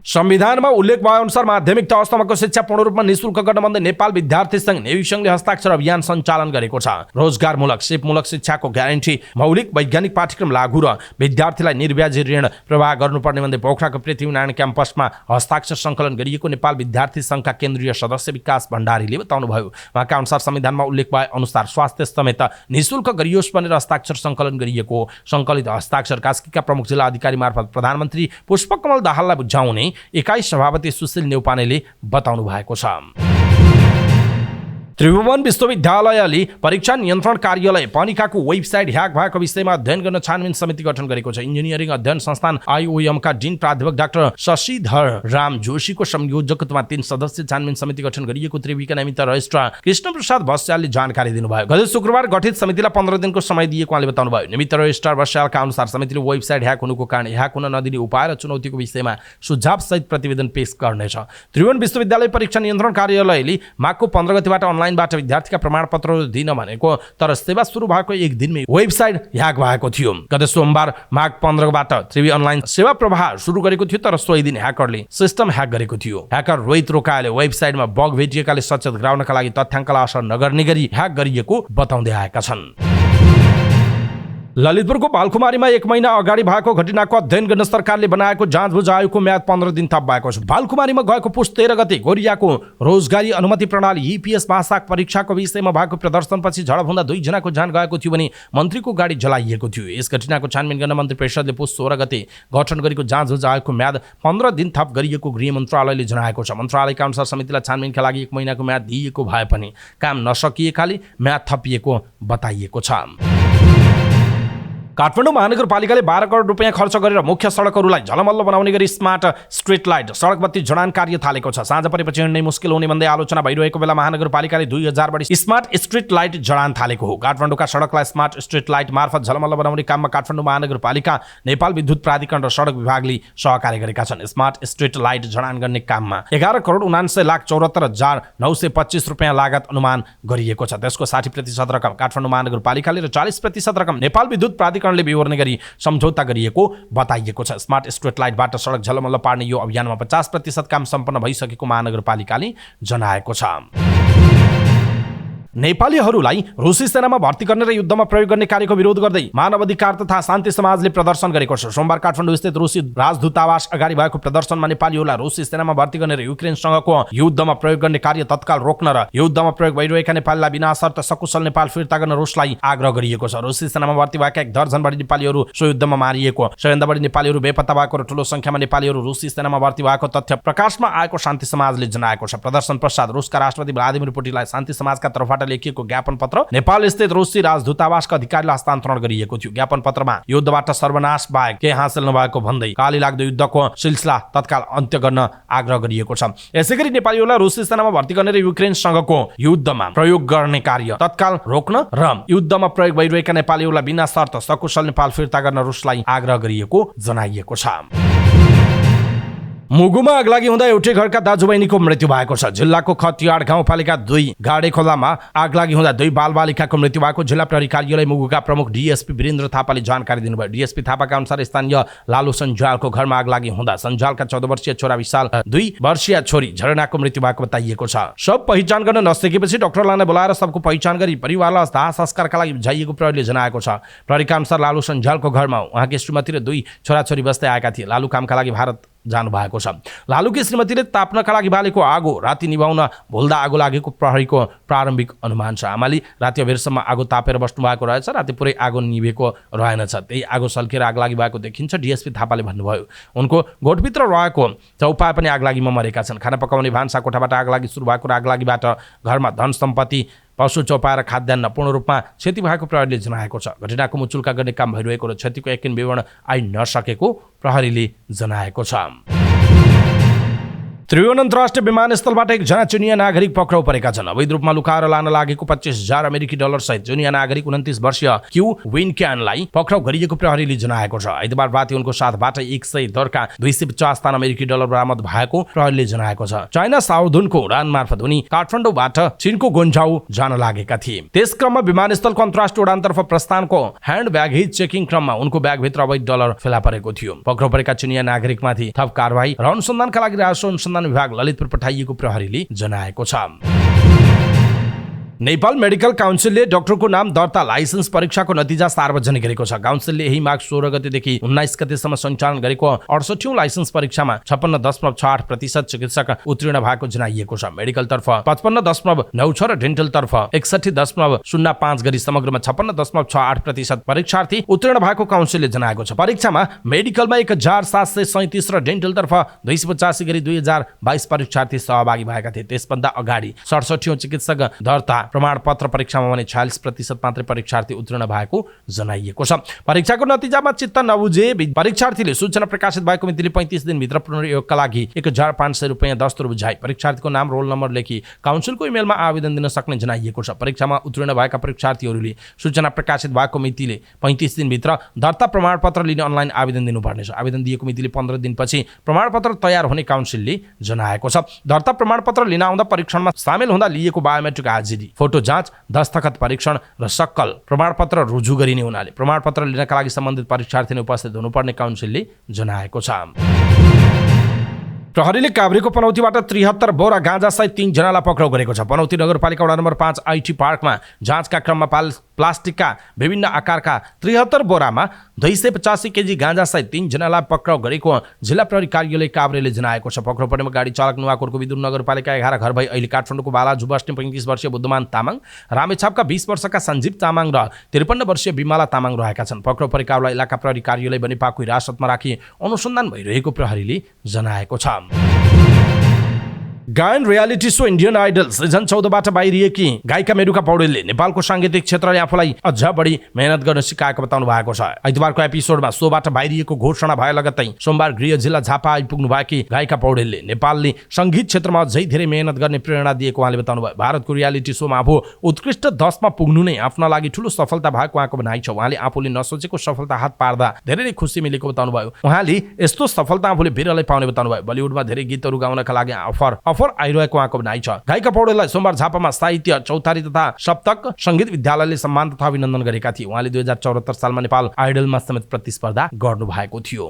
संविधानमा उल्लेख भए अनुसार माध्यमिक तहसम्मको शिक्षा पूर्ण रूपमा निःशुल्क गर्न भन्दै नेपाल विद्यार्थी संघ नेवी संघले हस्ताक्षर अभियान सञ्चालन गरेको छ। रोजगारमूलक, सिपमूलक शिक्षाको ग्यारेन्टी, मौलिक वैज्ञानिक पाठ्यक्रम लागू र विद्यार्थीलाई निर्व्याजी ऋण प्रवाह गर्नुपर्ने भन्दै पोखराको पृथ्वीनारायण क्याम्पसमा हस्ताक्षर सङ्कलन गरिएको नेपाल विद्यार्थी संघका केन्द्रीय सदस्य विकास भण्डारीले बताउनुभयो। उहाँका अनुसार संविधानमा उल्लेख भए अनुसार स्वास्थ्य समेत निःशुल्क गरियोस् भनेर हस्ताक्षर सङ्कलन गरिएको। सङ्कलित हस्ताक्षर कास्कीका प्रमुख जिल्ला अधिकारी मार्फत प्रधानमन्त्री पुष्पकमल दाहाललाई बुझाउने एकाइ सभापति सुशील नेउपानेले बताउनु भएको छ। त्रिभुवन विश्वविद्यालयले परीक्षा नियन्त्रण कार्यालय पनिकाको वेबसाइट ह्याक भएको विषयमा अध्ययन गर्न छानबिन समिति गठन गरेको छ। इन्जिनियरिङ अध्ययन संस्थान आइओएमका डिन प्राध्यापक डाक्टर शशिधर राम जोशीको संयोजकत्वमा 3 सदस्यीय छानबिन समिति गठन गरिएको त्रिविका निमित्त रजिस्ट्रार कृष्ण प्रसाद बस्यालले जानकारी दिनुभयो। गत शुक्रबार गठित समितिलाई 15 दिनको समय दिएको उहाँले बताउनुभयो। निमित्त रजिस्ट्रार बस्यालका अनुसार समितिले वेबसाइट ह्याक हुनुको कारण ह्याक हुन नदिने उपाय र चुनौतीको विषयमा सुझाव सहित प्रतिवेदन पेश गर्नेछ। त्रिभुवन विश्वविद्यालय परीक्षा नियन्त्रण कार्यालयले माघको 15 गतेबाट अनलाइनबाट विद्यार्थीका प्रमाणपत्रहरू दिन भनेको तर सेवा सुरु भएको 1 दिनमै वेबसाइट ह्याक भएको थियो। गत सोमबार माघ 15बाट त्रिवी अनलाइन सेवा प्रवाह सुरु गरेको थियो तर सोही दिन ह्याकरले सिस्टम ह्याक गरेको थियो। ह्याकर रोहित रोकाले वेबसाइटमा बग भेटिएकाले सचेत गराउनका लागि तथ्याङ्कलाई असर नगर्ने गरी ह्याक गरिएको बताउँदै आएका छन्। ललितपुरको बालकुमारीमा 1 महिना अगाडि भएको घटनाको अध्ययन गर्न सरकारले बनाएको जाँचबुझ आयोगको म्याद 15 दिन थप भएको छ। बालकुमारीमा गएको पुस 13 गते गोरियाको रोजगारी अनुमति प्रणाली ईपीएस भाषा परीक्षाको विषयमा भएको प्रदर्शनपछि झडप हुँदा 2 जनाको ज्यान गएको थियो भने मन्त्रीको गाडी जलाइएको थियो। यस घटनाको छानबिन गर्न मन्त्री परिषदले पुस 16 गते गठन गरेको जाँचबुझ आयोगको म्याद 15 दिन थप गरिएको गृह मन्त्रालयले जनाएको छ। मन्त्रालयका अनुसार समितिलाई छानबिनका लागि 1 महिनाको म्याद दिइएको भए पनि काम नसकिएकाले म्याद थपिएको बताइएको छ। काठमाडौँ महानगरपालिकाले 12 करोड रुपियाँ खर्च गरेर मुख्य सडकहरूलाई झलमल्ल बनाउने गरी स्मार्ट स्ट्रिट लाइट सडक बत्ती जडान कार्य थालेको छ। साँझ परेपछि हिँड्नै मुस्किल हुने भन्दै आलोचना भइरहेको बेला महानगरपालिकाले 2000 बढी स्मार्ट स्ट्रिट लाइट जडान थालेको हो। काठमाडौँका सडकलाई स्मार्ट स्ट्रिट लाइट मार्फत झलमल्ल बनाउने काममा काठमाडौँ महानगरपालिका, नेपाल विद्युत प्राधिकरण र सडक विभागले सहकार्य गरेका छन्। स्मार्ट स्ट्रिट लाइट जडान गर्ने काममा 11 करोड 79,74,925 रुपियाँ लागत अनुमान गरिएको छ। त्यसको 60% रकम काठमाडौँ महानगरपालिकाले र 40% रकम नेपाल विद्युत प्राधिकरणले बिहोर्ने गरी सम्झौता गरिएको बताइएको छ। स्मार्ट स्ट्रिट लाइटबाट सडक झलमल्ल पार्ने यो अभियानमा 50% काम सम्पन्न भइसकेको महानगरपालिकाले जनाएको छ। नेपालीहरूलाई रुसी सेनामा भर्ती गर्ने र युद्धमा प्रयोग गर्ने कार्यको विरोध गर्दै मानवाधिकार तथा शान्ति समाजले प्रदर्शन गरेको छ। सोमबार काठमाडौँ स्थित रुसी राजदूतावास अगाडि भएको प्रदर्शनमा नेपालीहरूलाई रुसी सेनामा भर्ती गर्ने र युक्रेनसँगको युद्धमा प्रयोग गर्ने कार्य तत्काल रोक्न र युद्धमा प्रयोग भइरहेका नेपालीलाई बिना शर्त सकुशल नेपाल फिर्ता गर्न रुसलाई आग्रह गरिएको छ। रुसी सेनामा भर्ती भएका 1 दर्जन बढी नेपालीहरू सो युद्धमा मारिएको, 100 भन्दा बढी नेपालीहरू बेपत्ता भएको र ठूलो संख्यामा नेपालीहरू रुसी सेनामा भर्ती भएको तथ्य प्रकाशमा आएको शान्ति समाजले जनाएको छ। प्रदर्शन पश्चात रुसका राष्ट्रपति व्लादिमिर पुटिनलाई शान्ति समाजका तर्फबाट लेखिएको ज्ञापन पत्र नेपाल स्थित रुसी राजदूतावासका अधिकारीलाई हस्तान्तरण गरिएको थियो। ज्ञापन पत्रमा युद्धबाट सर्वनाश बाहेक केही हासिल नभएको भन्दै काली लाग्दो युद्धको सिलसिला तत्काल अन्त्य गर्न आग्रह गरिएको छ। यसैगरी नेपालीहरूलाई रुसी सेनामा भर्ती गर्ने र युक्रेनसँगको युद्धमा प्रयोग गर्ने कार्य तत्काल रोक्न र युद्धमा प्रयोग भइरहेका नेपालीहरूलाई बिना शर्त सकुशल नेपाल फिर्ता गर्न रुसलाई आग्रह गरिएको जनाइएको छ। मुगुमा आगलागी हुँदा एउटै घरका दाजुबहिनीको मृत्यु भएको छ। जिल्लाको खतियाड गाउँपालिका 2 गाडे खोलामा आगलागी हुँदा 2 बालबालिकाको मृत्यु भएको जिल्ला प्रहरी कार्यालय मुगुका प्रमुख डीएसपी वीरेन्द्र थापाले जानकारी दिनुभयो। डीएसपी थापाका अनुसार स्थानीय लालु सञ्जालको घरमा आगलागी हुँदा सञ्जालका 14 वर्षीय छोरा विशाल, 2 वर्षीय छोरी झरनाको मृत्यु भएको बताइएको छ। शव पहिचान गर्न नसकेपछि डाक्टरलाई बोलाएर सबको पहिचान गरी परिवारलाई दाह संस्कारका लागि बुझाइएको प्रहरीले जनाएको छ। प्रहरीका अनुसार लालु सञ्जालको घरमा उहाँकी श्रीमती र 2 छोराछोरी बस्दै आएका थिए। लालु कामका लागि भारत जानु भएको छ। लालुकी श्रीमतीले ताप्नका लागि बालेको आगो राति निभाउन भुल्दा आगो लागेको प्रहरीको प्रारम्भिक अनुमान छ। आमाले राति अबेरसम्म आगो तापेर बस्नु भएको रहेछ। राति पुरै आगो निभेको रहेनछ। त्यही आगो सल्केर आगलागी भएको देखिन्छ। डीएसपी थापाले भन्नुभयो उनको गोठभित्र रहेको चौपाया पनि आगलागीमा मरेका छन्। खाना पकाउने भान्सा कोठाबाट आगलागी सुरु भएको र आगलागीबाट घरमा धन सम्पत्ति, पशु चौपाया र खाद्यान्न पूर्ण रूपमा क्षति भएको प्रहरीले जनाएको छ। घटनाको मुचुल्का गर्ने काम भइरहेको र क्षतिको यकिन विवरण आइ नसकेको प्रहरीले जनाएको छ। त्रिभुवन अन्तर्राष्ट्रिय विमानस्थलबाट 1 जना चीनिया नागरिक पक्राउ परेका छन्। अवैध रूपमा लुकाएर लान लागेको 25,000 अमेरिकी डलर सहित चीनिया नागरिक 29 वर्षीय क्यू विनक्यानलाई पक्राउ गरिएको प्रहरीले जनाएको छ। आइतबार राति उनको साथबाट 100 दरका 250 थान अमेरिकी डलर बरामद भएको प्रहरीले जनाएको छ। चाइना साउथर्नको उडान मार्फत उनी काठमाडौँबाट चीनको गोन्झाउ जान लागेका थिए। त्यस क्रममा विमानस्थलको अन्तर्राष्ट्रिय उडानतर्फ प्रस्थानको ह्यान्ड ब्यागेज चेकिङ क्रममा उनको ब्यागभित्र अवैध डलर फेला परेको थियो। पक्राउ परेका चीनिया नागरिकमाथि थप कारबाही र अनुसन्धानका लागि राष्ट्रिय अनुसन्धान विभाग ललितपुर पठाइएको प्रहरीले जनाएको छ। नेपाल मेडिकल काउन्सिलले डाक्टरको नाम दर्ता लाइसेन्स परीक्षाको नतिजा सार्वजनिक गरेको छ। काउन्सिलले यही माघ 16 गतेदेखि 19 गतेसम्म सञ्चालन गरेको 68औं लाइसेन्स परीक्षामा 56.68% चिकित्सक उत्तीर्ण भएको जनाइएको छ। मेडिकलतर्फ 55.96 र डेन्टलतर्फ 61.05 गरी समग्रमा 56.68% परीक्षार्थी उत्तीर्ण भएको काउन्सिलले जनाएको छ। परीक्षामा मेडिकलमा 1737 र डेन्टलतर्फ 285 गरी 2022 परीक्षार्थी सहभागी भएका थिए। त्यसभन्दा अगाडि 67औं चिकित्सक दर्ता प्रमाणपत्र परीक्षामा भने 46% मात्रै परीक्षार्थी उत्तीर्ण भएको जनाइएको छ। परीक्षाको नतिजामा चित्त नबुझे परीक्षार्थीले सूचना प्रकाशित भएको मितिले 35 दिनभित्र पुनर्योगका लागि 1,500 रुपियाँ दस्तुर बुझाइ परीक्षार्थीको नाम, रोल नम्बर लेखी काउन्सिलको इमेलमा आवेदन दिन सक्ने जनाइएको छ। परीक्षामा उत्तीर्ण भएका परीक्षार्थीहरूले सूचना प्रकाशित भएको मितिले 35 दिनभित्र दर्ता प्रमाणपत्र लिने अनलाइन आवेदन दिनुपर्नेछ। आवेदन दिएको मितिले 15 दिनपछि प्रमाणपत्र तयार हुने काउन्सिलले जनाएको छ। दर्ता प्रमाणपत्र लिन आउँदा परीक्षणमा सामेल हुँदा लिएको बायोमेट्रिक हाजिरी, फोटो जाँच, दस्तखत परीक्षण र सक्कल प्रमाणपत्र रुजु गरिने हुनाले प्रमाणपत्र लिनका लागि सम्बन्धित परीक्षार्थी नै उपस्थित हुनुपर्ने काउन्सिलले जनाएको छ। प्रहरीले काभ्रेको पनौतीबाट 73 बोरा गाँजा सहित 3 जनालाई पक्राउ गरेको छ। पनौती नगरपालिका वडा नम्बर 5 आईटी पार्कमा जाँचका क्रममा प्लास्टिकका विभिन्न आकारका 73 बोरामा 285 केजी गाँजा सहित 3 जनालाई पक्राउ गरेको जिल्ला प्रहरी कार्यालय काभ्रेले जनाएको छ। पक्राउ परेमा गाडी चालक नुवाकोटको विदुर नगरपालिका 11 घर भई अहिले काठमाडौँको बालाजु बस्ने 35 वर्षीय बुद्धमान तामाङ, रामेछापका 20 वर्षका सञ्जीव तामाङ र 53 वर्षीय बिमला तामाङ रहेका छन्। पक्राउ परेकाहरूलाई इलाका प्रहरी कार्यालय बनेपाको हिरासतमा राखी अनुसन्धान भइरहेको प्रहरीले जनाएको छ। गायन reality show Indian idol season 14बाट बाहिरिएकी गायिका मेरुका पौडेलले नेपालको साङ्गीतिक क्षेत्रले आफूलाई अझ बढी मेहनत गर्न सिकाएको बताउनु भएको छ। आइतबारको एपिसोडमा सोबाट बाहिरिएको घोषणा भए लगत्तै सोमबार गृह जिल्ला झापा आइपुग्नु भएकी गायिका पौडेलले नेपालले सङ्गीत क्षेत्रमा अझै धेरै मेहनत गर्ने प्रेरणा दिएको उहाँले बताउनु भयो। भारतको रियालिटी सोमा आफू उत्कृष्ट 10मा पुग्नु नै आफ्ना लागि ठूलो सफलता भएको उहाँको भनाइ छ। उहाँले आफूले नसोचेको सफलता हात पार्दा धेरै खुसी मिलेको बताउनु भयो। उहाँले यस्तो सफलता आफूले बिरलै पाउने बताउनु भयो। बलिउडमा धेरै गीतहरू गाउनका लागि अफर आइरहेको उहाँको भनाइ छ। गायिका पौडेललाई सोमबार झापामा साहित्य चौतारी तथा सप्तक सङ्गीत विद्यालयले सम्मान तथा अभिनन्दन गरेका थिए। उहाँले 2074 सालमा नेपाल आइडलमा समेत प्रतिस्पर्धा गर्नु भएको थियो।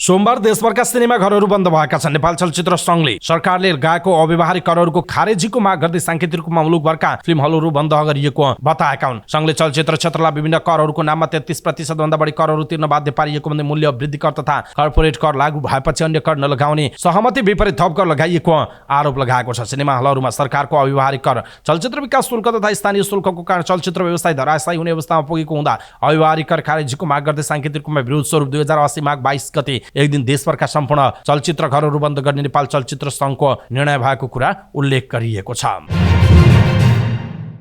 सोमबार देशभरका सिनेमा घरहरू बन्द भएका छन्। नेपाल चलचित्र सङ्घले सरकारले लगाएको अव्यावहारिक करहरूको खारेजीको माग गर्दै सांकेतिक रूपमा मुलुकभरका फिल्म हलहरू बन्द गरिएको बताएका हुन्। सङ्घले चलचित्र क्षेत्रलाई विभिन्न करहरूको नाममा 33% भन्दा बढी करहरू तिर्न बाध्य पारिएको भन्दै मूल्य वृद्धि कर तथा कर्पोरेट कर लागू भएपछि अन्य कर नलगाउने सहमति विपरीत थप कर लगाइएको आरोप लगाएको छ। सिनेमा हलहरूमा सरकारको अव्यावहारिक कर, चलचित्र विकास शुल्क तथा स्थानीय शुल्कको कारण चलचित्र व्यवसाय धराशायी हुने अवस्थामा पुगेको हुँदा अव्यावहारिक कर खारेजीको माग गर्दै सांकेतिक रूपमा विरोध स्वरूप 2080 माघ 22 गते एक दिन देशभरका सम्पूर्ण चलचित्र घरहरू बन्द गर्ने नेपाल चलचित्र सङ्घको निर्णय भएको कुरा उल्लेख गरिएको छ।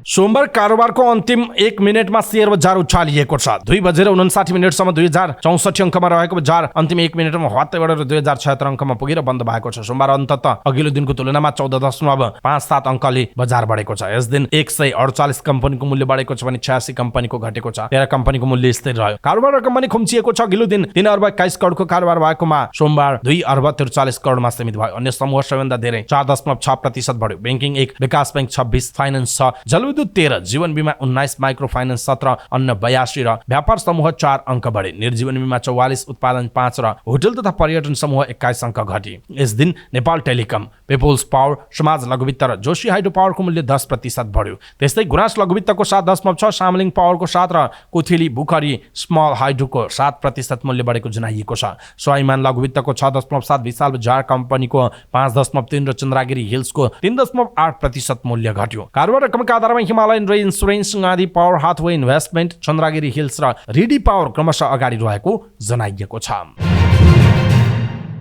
सोमबार कारोबारको अन्तिम 1 मिनेटमा शेयर बजार उछालिएको छ। 2:59 2064 अङ्कमा रहेको बजार अन्तिम 1 मिनेटमा हत्तै बढेर 2076 अङ्कमा पुगेर बन्द भएको छ। सोमबार अन्ततः अघिल्लो दिनको तुलनामा 14.57 अङ्कले बजार बढेको छ। यस दिन 148 कम्पनीको मूल्य बढेको छ भने 86 कम्पनीको घटेको छ। 13 कम्पनीको मूल्य स्थिर रह्यो। कारोबार रकम पनि खुम्चिएको छ। अघिल्लो दिन 3 अर्ब 21 करोडको कारोबार भएकोमा सोमबार 2 अर्ब 43 करोडमा सीमित भयो। अन्य समूह सबैभन्दा धेरै 4.6% बढ्यो। ब्याङ्किङ 1, विकास बैंक 26, फाइनान्स 6, जलविद्युत 13, जीवन बीमा 19, माइक्रो फाइनान्स 17, अन्न 82 र व्यापार समूह 4 अङ्क बढे। निर्जीवन बीमा 44, उत्पादन 5 र होटल तथा पर्यटन समूह 21 अङ्क घटे। यस दिन नेपाल टेलिकम, पिपुल्स पावर, समाज लघुवित्त र जोशी हाइड्रो पावरको मूल्य 10% बढ्यो। त्यस्तै गुराँस लघुवित्तको 7.6, सामलिङ पावरको 7 र कोथेली बुखरी स्मल हाइड्रोको 7% मूल्य बढेको जनाइएको छ। स्वाभिमान लघुवित्तको 6.7, विशाल बजार कम्पनीको 5.3 र चन्द्रगिरी हिल्सको 3.8% मूल्य घट्यो। कारोबार रकमका आधारमा हिमालयन रे इन्सुरेन्स, आदि power, Hathway investment, Chandragiri hills र रिडी पावर क्रमशः अगाडि रहेको जनाइएको छ।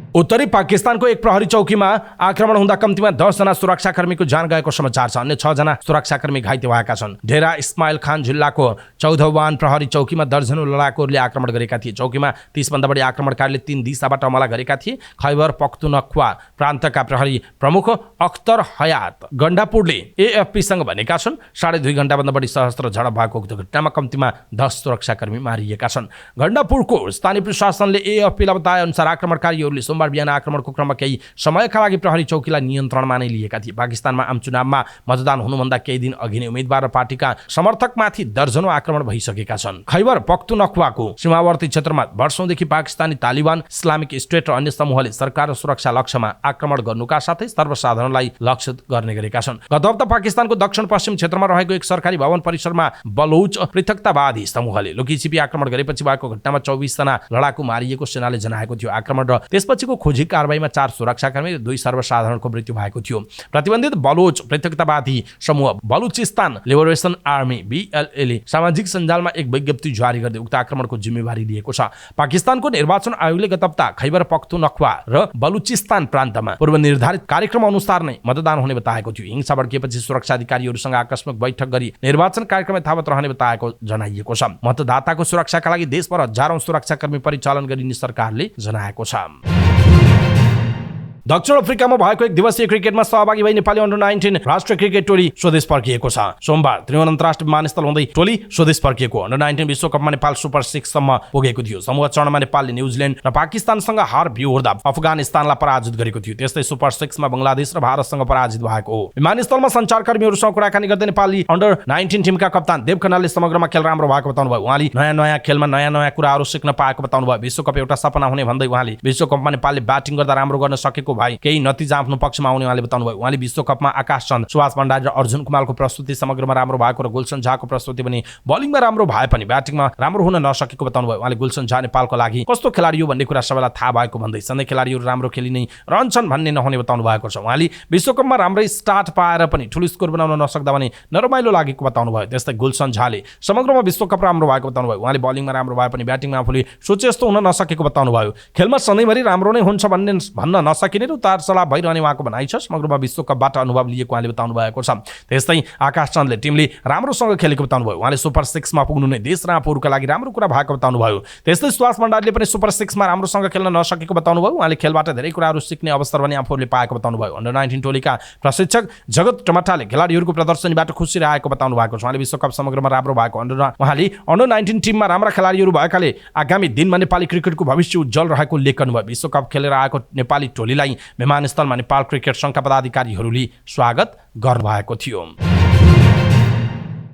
उत्तरी पाकिस्तानको एक प्रहरी चौकीमा आक्रमण हुँदा कम्तीमा 10 जना सुरक्षाकर्मीको ज्यान गएको समाचार छ। अन्य 6 जना सुरक्षाकर्मी घाइते भएका छन्। डेरा इस्माइल खान जिल्लाको चौधवान प्रहरी चौकीमा दर्जनौं लडाकुहरूले आक्रमण गरेका थिए। चौकीमा 30 भन्दा बढी आक्रमणकारीले 3 दिशाबाट हमला गरेका थिए। खैबर पख्तुनख्वा प्रान्तका प्रहरी प्रमुख अख्तर हयात गण्डापुरले एएफपीसँग भनेका छन् 2.5 घण्टाभन्दा बढी सशस्त्र झडप भएको उक्त घटनामा कम्तीमा 10 सुरक्षाकर्मी मारिएका छन्। गण्डापुरको स्थानीय प्रशासनले एएफपीलाई बताए अनुसार आक्रमणकारीहरूले सोमबार बिहान आक्रमणको क्रममा केही समयका लागि प्रहरी चौकीलाई नियन्त्रणमा नै लिएका थिए। पाकिस्तानमा आम चुनावमा मतदान हुनुभन्दा केही दिन अघि नै उम्मेदवार र पार्टीका समर्थकमाथि दर्जनौं आक्रमण भइसकेका छन्। खैबर पख्तुनख्वाको सीमावर्ती क्षेत्रमा वर्षौंदेखि पाकिस्तानी तालिबान, इस्लामिक स्टेट र अन्य समूहले सरकार र सुरक्षा लक्ष्यमा आक्रमण गर्नुका साथै सर्वसाधारणलाई लक्षित गर्ने गरेका छन्। गत हप्ता पाकिस्तानको दक्षिण पश्चिम क्षेत्रमा रहेको एक सरकारी भवन परिसरमा बलुच पृथकतावादी समूहले लुकीछिपी आक्रमण गरेपछि भएको घटनामा 24 जना लडाकु मारिएको सेनाले जनाएको थियो। आक्रमण र त्यसपछि खोजी कारबाहीमा 4 सुरक्षाकर्मी र 2 सर्वसाधारणको मृत्यु भएको थियो। प्रतिबन्धित बलोच पृथकतावादी समूह बलुचिस्तान लिबरेसन आर्मी BLA ले सामाजिक सञ्जालमा एक विज्ञप्ति जारी गर्दै उक्त आक्रमणको जिम्मेवारी लिएको छ। पाकिस्तानको निर्वाचन आयोगले गत हप्ता खैबर पख्तुनख्वा र बलुचिस्तान प्रान्तमा पूर्व निर्धारित कार्यक्रम अनुसार नै मतदान हुने बताएको थियो। हिंसा भड्किएपछि सुरक्षा अधिकारीहरूसँग आकस्मिक बैठक गरी निर्वाचन कार्यक्रम यथावत रहने बताएको जनाइएको छ। मतदाताको सुरक्षाका लागि देशभर हजारौं सुरक्षाकर्मी परिचालन गरिने सरकारले जनाएको छ। दक्षिण अफ्रिकामा भएको एक दिवसीय क्रिकेटमा सहभागी भई नेपाली अन्डर-19 राष्ट्रिय क्रिकेट टोली स्वदेश फर्किएको छ। सोमबार त्रिभुवन अन्तर्राष्ट्रिय विमानस्थल हुँदै टोली स्वदेश फर्किएको। अन्डर-19 विश्वकपमा नेपाल सुपर 6 सम्म पुगेको थियो। समूह चरणमा नेपालले न्युजिल्यान्ड र पाकिस्तानसँग हार बिहोर्दा अफगानिस्तानलाई पराजित गरेको थियो। त्यस्तै सुपर 6 मा बंगलादेश र भारतसँग पराजित भएको हो। विमानस्थलमा सञ्चारकर्मीहरूसँग कुराकानी गर्दै नेपाली अन्डर-19 टिमका कप्तान देव खनालले समग्रमा खेल राम्रो भएको बताउनु भयो। उहाँले नयाँ खेलमा नयाँ कुराहरू सिक्न पाएको बताउनु भयो। विश्वकप एउटा सपना हुने भन्दै उहाँले विश्वकपमा नेपालले ब्याटिङ गर्दा राम्रो गर्न सकेको भाइ केही नतिजा आफ्नो पक्षमा आउने उहाँले बताउनु भयो। उहाँले विश्वकपमा आकाश चन्द, सुभाष भण्डारी र अर्जुन कुमारको प्रस्तुति समग्रमा राम्रो भएको र गुलसन झाको प्रस्तुति पनि बलिङमा राम्रो भए पनि ब्याटिङमा राम्रो हुन नसकेको बताउनु भयो। उहाँले गुलसन झा नेपालको लागि कस्तो खेलाडी हो भन्ने कुरा सबैलाई थाहा भएको भन्दै सधैँ खेलाडीहरू राम्रो खेली नै रहन्छन् भन्ने नहुने बताउनु भएको छ। उहाँले विश्वकपमा राम्रै स्टार्ट पाएर पनि ठुलो स्कोर बनाउन नसक्दा भने नरमाइलो लागेको बताउनु भयो। त्यस्तै गुलसन झाले समग्रमा विश्वकप राम्रो भएको बताउनु भयो। उहाँले बलिङमा राम्रो भए पनि ब्याटिङमा आफूले सोचे जस्तो हुन नसकेको बताउनु भयो। खेलमा सधैँभरि राम्रो नै हुन्छ भन्न नसकिने धेरै उतार चढाव भइरहने उहाँको भनाइ छ। समग्रमा विश्वकपबाट अनुभव लिएको उहाँले बताउनु भएको छ। त्यस्तै आकाश चन्दले टिमले राम्रोसँग खेलेको बताउनु भयो। उहाँले सुपर 6 मा पुग्नु नै देश र आफूहरूका लागि राम्रो कुरा भएको बताउनु भयो। त्यस्तै सुभाष भण्डारीले पनि सुपर 6 मा राम्रोसँग खेल्न नसकेको बताउनु भयो। उहाँले खेलबाट धेरै कुराहरू सिक्ने अवसर पनि आफूहरूले पाएको बताउनु भयो। अन्डर 19 टोलीका प्रशिक्षक जगत टमाटाले खेलाडीहरूको प्रदर्शनीबाट खुसी रहेको बताउनु भएको छ। उहाँले विश्वकप समग्रमा राम्रो भएको उहाँले अन्डर 19 टिममा राम्रा खेलाडीहरू भएकाले आगामी दिनमा नेपाली क्रिकेटको भविष्य उज्जवल रहेको उल्लेख गर्नुभयो। विश्वकप खेलेर आएको नेपाली टोलीलाई विमानस्थलमा नेपाल क्रिकेट सङ्घका पदाधिकारीहरूले स्वागत गर्नुभएको थियो।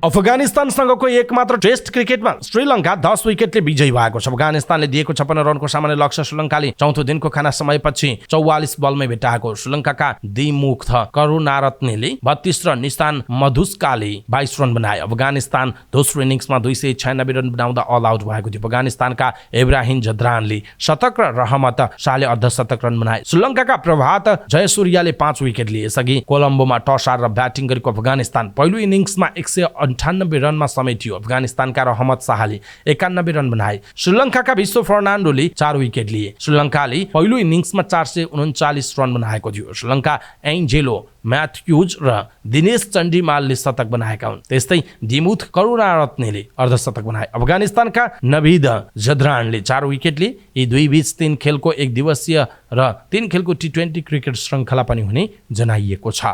अफगानिस्तानसँगको एकमात्र टेस्ट क्रिकेटमा श्रीलङ्का 10 विकेटले विजयी भएको छ। अफगानिस्तानले दिएको 56 रनको सामान्य लक्ष्य श्रीलङ्काले चौथो दिनको खाना समयपछि 44 बलमै भेटाएको। श्रीलङ्काका दिमुख करुणारत्नेले 32 र निशान मधुस्काले 22 रन बनाए। अफगानिस्तान दोस्रो इनिङ्समा 296 रन बनाउँदा अल आउट भएको थियो। अफगानिस्तानका इब्राहिम जद्रानले शतक र रहमत शाहले अर्धशतक रन बनाए। श्रीलङ्काका प्रभात जयसूर्यले 5 विकेट लिए। यसअघि कोलम्बोमा टस हारेर ब्याटिङ गरेको अफगानिस्तान पहिलो इनिङ्समा 198 रनमा समेटियो। अफगानिस्तानका रहमत शाहले 91 रन बनाए। श्रीलङ्काका विश्व फर्नान्डोले 4 विकेट लिए। श्रीलङ्काले पहिलो इनिङ्समा 439 रन बनाएको थियो। श्रीलङ्का एन्जेलो म्याथ्युज र दिनेश चण्डीमालले शतक बनाएका हुन्। त्यस्तै दिमुथ करुणारत्नेले अर्धशतक बनाए। अफगानिस्तानका नभिद जद्रानले 4 विकेट लिए। यी दुई बीच 3 खेलको 1 दिवसीय र 3 खेलको T20 क्रिकेट श्रृङ्खला पनि हुने जनाइएको छ।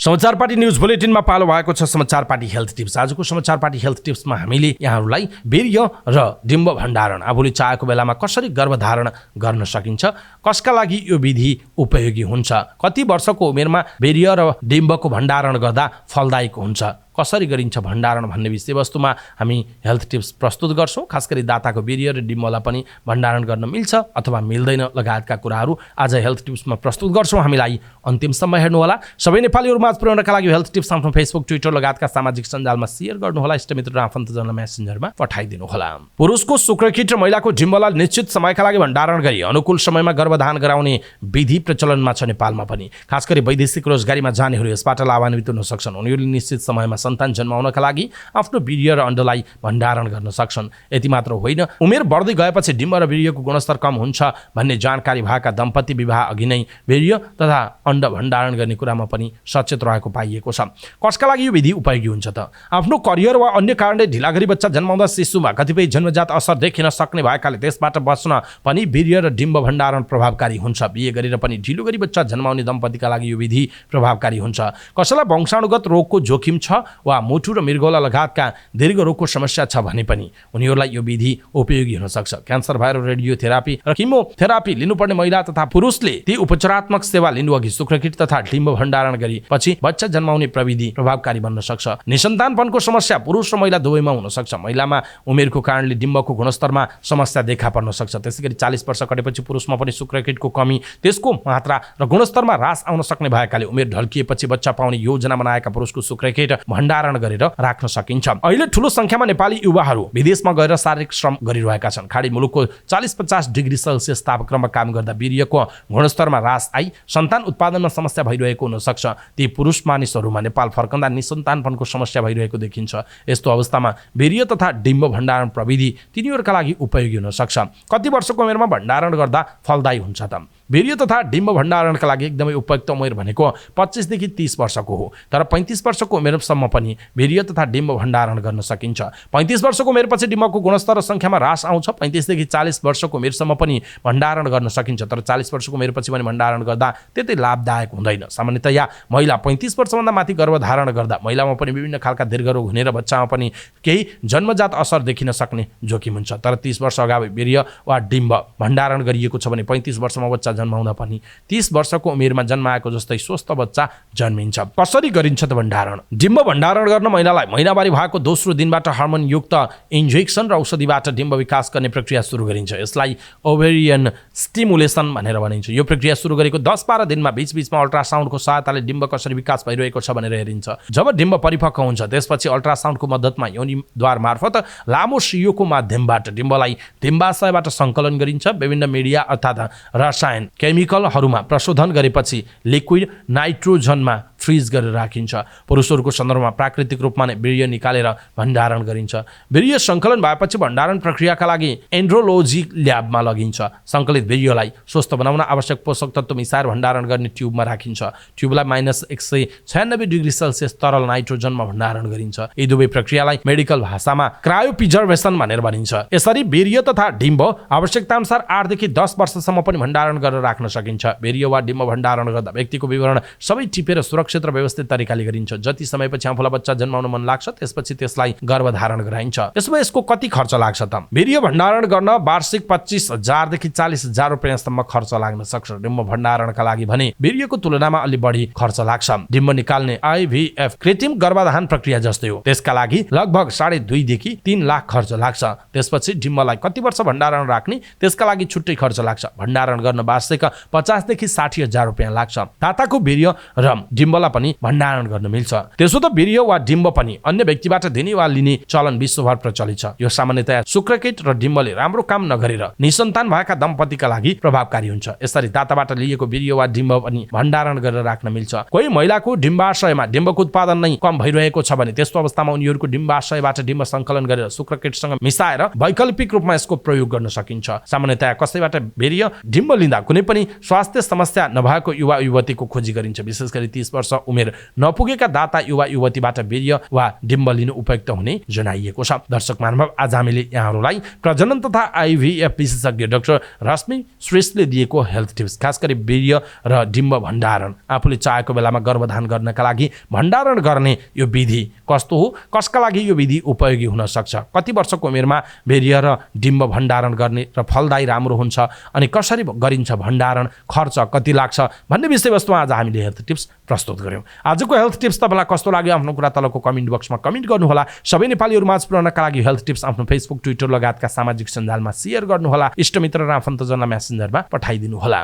समाचार पार्टी न्युज बुलेटिनमा पालो भएको छ समाचार पार्टी हेल्थ टिप्स। आजको समाचार पार्टी हेल्थ टिप्समा हामीले यहाँहरूलाई वीर्य र डिम्ब भण्डारण आफूले चाहेको बेलामा कसरी गर्भधारण गर्न सकिन्छ, कसका लागि यो विधि उपयोगी हुन्छ, कति वर्षको उमेरमा वीर्य र डिम्बको भण्डारण गर्दा फलदायक हुन्छ, कसरी गरिन्छ भण्डारण भन्ने विषयवस्तुमा हामी हेल्थ टिप्स प्रस्तुत गर्छौँ। खास गरी दाताको वीर्य र डिम्बलाई पनि भण्डारण गर्न मिल्छ अथवा मिल्दैन लगायतका कुराहरू आज हेल्थ टिप्समा प्रस्तुत गर्छौँ। हामीलाई अन्तिमसम्म हेर्नुहोला। सबै नेपालीहरू माझ पुर्याउनका लागि हेल्थ टिप्स आफ्नो फेसबुक, ट्विटर लगायतका सामाजिक सञ्जालमा सेयर गर्नुहोला। इष्टमित्र र आफन्तजनलाई मेसेन्जरमा पठाइदिनुहोला। पुरुषको शुक्रकीट र महिलाको डिम्बलाई निश्चित समयका लागि भण्डारण गरी अनुकूल समयमा गर्भधान गराउने विधि प्रचलनमा छ नेपालमा पनि। खास गरी वैदेशिक रोजगारीमा जानेहरू यसबाट लाभान्वित हुन सक्छन्। उनीहरूले निश्चित समयमा सन्तान जन्माउनका लागि आफ्नो वीर्य र अण्डलाई भण्डारण गर्न सक्छन्। यति मात्र होइन, उमेर बढ्दै गएपछि डिम्ब र वीर्यको गुणस्तर कम हुन्छ भन्ने जानकारी भएका दम्पति विवाह अघि नै वीर्य तथा अण्ड भण्डारण गर्ने कुरामा पनि सचेत रहेको पाइएको छ। कसका लागि यो विधि उपयोगी हुन्छ त? आफ्नो करियर वा अन्य कारणले ढिलागरी बच्चा जन्माउँदा शिशुमा कतिपय जन्मजात असर देखिन सक्ने भएकाले त्यसबाट बच्न पनि वीर्य र डिम्ब भण्डारण प्रभावकारी हुन्छ। बिहे गरेर पनि ढिलो गरी बच्चा जन्माउने दम्पतिका लागि यो विधि प्रभावकारी हुन्छ। कसैलाई वंशाणुगत रोगको जोखिम छ वा मुटु र मृगौला लगायतका दीर्घ रोगको समस्या छ भने पनि उनीहरूलाई यो विधि उपयोगी हुन सक्छ। क्यान्सर भएर रेडियोथेरापी र किमोथेरापी लिनुपर्ने महिला तथा पुरुषले ती उपचारात्मक सेवा लिनु अघि शुक्रकीट तथा डिम्ब भण्डारण गरी पछि बच्चा जन्माउने प्रविधि प्रभावकारी बन्न सक्छ। निसन्तानपनको समस्या पुरुष र महिला दुवैमा हुन सक्छ। महिलामा उमेरको कारणले डिम्बको गुणस्तरमा समस्या देखा पर्न सक्छ। त्यसैगरी 40 वर्ष कटेपछि पुरुषमा पनि शुक्रकीटको कमी, त्यसको मात्रा र गुणस्तरमा ह्रास आउन सक्ने भएकाले उमेर ढल्किएपछि बच्चा पाउने योजना बनाएका पुरुषको शुक्रकीट भण्डारण गरेर राख्न सकिन्छ। अहिले ठूलो संख्यामा नेपाली युवाहरू विदेशमा गएर शारीरिक श्रम गरिरहेका छन्। खाडी मुलुकको 40-50 डिग्री सेल्सियस तापक्रममा काम गर्दा वीर्यको गुणस्तरमा ह्रास आई सन्तान उत्पादनमा समस्या भइरहेको हुन सक्छ। ती पुरुष मानिसहरूमा नेपाल फर्कँदा निसन्तानपनको समस्या भइरहेको देखिन्छ। यस्तो अवस्थामा वीर्य तथा डिम्ब भण्डारण प्रविधि तिनीहरूका लागि उपयोगी हुन सक्छ। कति वर्षको उमेरमा भण्डारण गर्दा फलदायी हुन्छ त? वीर्य तथा डिम्ब भण्डारणका लागि एकदमै उपयुक्त उमेर भनेको 25 देखि 30 वर्षको हो। तर 35 वर्षको उमेरसम्म पनि वीर्य तथा डिम्ब भण्डारण गर्न सकिन्छ। 35 वर्षको उमेरपछि डिम्बको गुणस्तर र संख्यामा ह्रास आउँछ। 35 देखि 40 वर्षको उमेरसम्म पनि भण्डारण गर्न सकिन्छ। तर 40 वर्षको उमेरपछि पनि भण्डारण गर्दा त्यति लाभदायक हुँदैन। सामान्यतया महिला 35 वर्षभन्दा माथि गर्भधारण गर्दा महिलामा पनि विभिन्न खालका दीर्घ रोग हुने र बच्चामा पनि केही जन्मजात असर देखिन सक्ने जोखिम हुन्छ। तर 30 वर्ष अगावि वीर्य वा डिम्ब भण्डारण गरिएको छ भने 35 वर्षमा बच्चा जन्माउँदा पनि 30 वर्षको उमेरमा जन्माएको जस्तै स्वस्थ बच्चा जन्मिन्छ। कसरी गरिन्छ त भण्डारण? डिम्ब भण्डारण गर्न महिलालाई महिनावारी भएको दोस्रो दिनबाट हार्मोनयुक्त इन्जेक्सन र औषधिबाट डिम्ब विकास गर्ने प्रक्रिया सुरु गरिन्छ। यसलाई ओभेरियन स्टिमुलेसन भनेर भनिन्छ। यो प्रक्रिया सुरु गरेको 10-12 दिनमा बीचबीचमा अल्ट्रासाउन्डको सहायताले डिम्ब कसरी विकास भइरहेको छ भनेर हेरिन्छ। जब डिम्ब परिपक्व हुन्छ त्यसपछि अल्ट्रासाउन्डको मद्दतमा योनिद्वार मार्फत लामो सुईको माध्यमबाट डिम्बलाई डिम्बाशयबाट सङ्कलन गरिन्छ। विभिन्न मिडिया अर्थात् रसायन केमिकलहरूमा प्रशोधन गरेपछि लिक्विड नाइट्रोजनमा फ्रिज गरेर राखिन्छ। पुरुषहरूको सन्दर्भमा प्राकृतिक रूपमा नै वीर्य निकालेर भण्डारण गरिन्छ। वीर्य सङ्कलन भएपछि भण्डारण प्रक्रियाका लागि एन्ड्रोलोजी ल्याबमा लगिन्छ। सङ्कलित वीर्यलाई स्वस्थ बनाउन आवश्यक पोषक तत्त्व मिसाएर भण्डारण गर्ने ट्युबमा राखिन्छ। ट्युबलाई -196 डिग्री सेल्सियस तरल नाइट्रोजनमा भण्डारण गरिन्छ। यी दुवै प्रक्रियालाई मेडिकल भाषामा क्रायोप्रिजर्भेसन भनेर भनिन्छ। यसरी वीर्य तथा डिम्ब आवश्यकताअनुसार 8 देखि 10 वर्षसम्म पनि भण्डारण गरेर राख्न सकिन्छ। वीर्य वा डिम्ब भण्डारण गर्दा व्यक्तिको विवरण सबै टिपेर सुरक्षित र व्यवस्थित तरिकाले गरिन्छ। जति समयपछि आफूलाई बच्चा जन्माउन मन लाग्छ त्यसपछि त्यसलाई गर्भधारण गराइन्छ। यसमा यसको कति खर्च लाग्छ त? वीर्य भण्डारण गर्न वार्षिक 25,000 देखि 40,000 रुपैयाँसम्म खर्च लाग्न सक्छ। डिम्ब भण्डारणका लागि भने वीर्यको तुलनामा अलि बढी खर्च लाग्छ। डिम्ब निकाल्ने IVF कृत्रिम गर्भधारण प्रक्रिया जस्तै हो। त्यसका लागि लगभग 2.5 देखि 3 लाख खर्च लाग्छ। त्यसपछि डिम्बलाई कति वर्ष भण्डारण राख्ने त्यसका लागि छुट्टै खर्च लाग्छ। भण्डारण गर्न वार्षिक 50 देखि 60,000 रुपैयाँ लाग्छ। ताताको वीर्य र डिम्बलाई पनि भण्डारण गर्न मिल्छ। त्यसो त वीर्य वा डिम्ब पनि अन्य व्यक्तिबाट दिने वा लिने चलन विश्वभर प्रचलित छ। यो सामान्यतया शुक्रकीट र डिम्बले राम्रो काम नगरेर निसन्तान भएका दम्पतिका लागि प्रभावकारी हुन्छ। यसरी दाताबाट लिएको वीर्य वा डिम्ब पनि भण्डारण गरेर राख्न मिल्छ। कोही महिलाको डिम्बाशयमा डिम्बको उत्पादन नै कम भइरहेको छ भने त्यस्तो अवस्थामा उनीहरूको डिम्बाशयबाट डिम्ब सङ्कलन गरेर शुक्रकीटसँग मिसाएर वैकल्पिक रूपमा यसको प्रयोग गर्न सकिन्छ। सामान्यतया कसैबाट वीर्य डिम्ब लिँदा कुनै पनि स्वास्थ्य समस्या नभएको युवा युवतीको खोजी गरिन्छ। विशेष गरी 30 वर्ष उमेर नपुगेका दाता युवा युवतीबाट वीर्य वा डिम्ब लिनु उपयुक्त हुने जनाइएको छ। दर्शक महानुभाव, आज हामीले यहाँहरूलाई प्रजनन तथा IVF विशेषज्ञ डाक्टर रश्मि श्रेष्ठले दिएको हेल्थ टिप्स, खास गरी वीर्य र डिम्ब भण्डारण, आफूले चाहेको बेलामा गर्भधारण गर्नका लागि भण्डारण गर्ने यो विधि कस्तो हो, कसका लागि यो विधि उपयोगी हुन सक्छ, कति वर्षको उमेरमा वीर्य र डिम्ब भण्डारण गर्ने र फलदायी राम्रो हुन्छ, अनि कसरी गरिन्छ भण्डारण, खर्च कति लाग्छ भन्ने विषयवस्तुमा आज हामीले हेल्थ टिप्स प्रस्तुत गर्यौं। आजको हेल्थ टिप्स तपाईँलाई कस्तो लाग्यो आफ्नो कुरा तलको कमेन्ट बक्समा कमेन्ट गर्नुहोला। सबै नेपालीहरू माझ पुर्याउनका लागि हेल्थ टिप्स आफ्नो फेसबुक, ट्विटर लगायतका सामाजिक सञ्जालमा शेयर गर्नुहोला। इष्टमित्र र आफन्तजनलाई मेसेन्जरमा पठाइदिनु होला।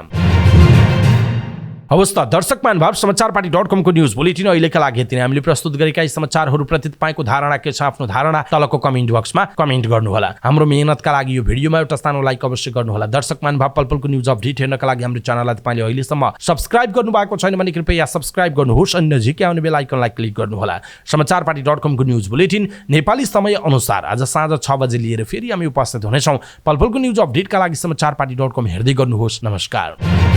हवस् त दर्शक महानुभाव, समाचारपाटी.com को न्युज बुलेटिन अहिलेका लागि यति नै। हामीले प्रस्तुत गरेका यी समाचारहरूप्रति तपाईँको धारणा के छ, आफ्नो धारणा तलको कमेन्ट बक्समा कमेन्ट गर्नुहोला। हाम्रो मेहनतका लागि यो भिडियोमा एउटा सानो लाइक अवश्य गर्नुहोला। दर्शक महानुभाव, पलपलको न्युज अपडेट हेर्नका लागि हाम्रो च्यानललाई तपाईँले अहिलेसम्म सब्स्क्राइब गर्नुभएको छैन भने कृपया सब्स्क्राइब गर्नुहोस् अनि नजिकै आउने बेल आइकनलाई क्लिक गर्नुहोला। समाचारपाटी.com को न्युज बुलेटिन नेपाली समय अनुसार आज साँझ 6 बजे लिएर फेरि हामी उपस्थित हुनेछौँ। पलपलको न्युज अपडेटका लागि समाचारपाटी.com हेर्दै गर्नुहोस्। नमस्कार।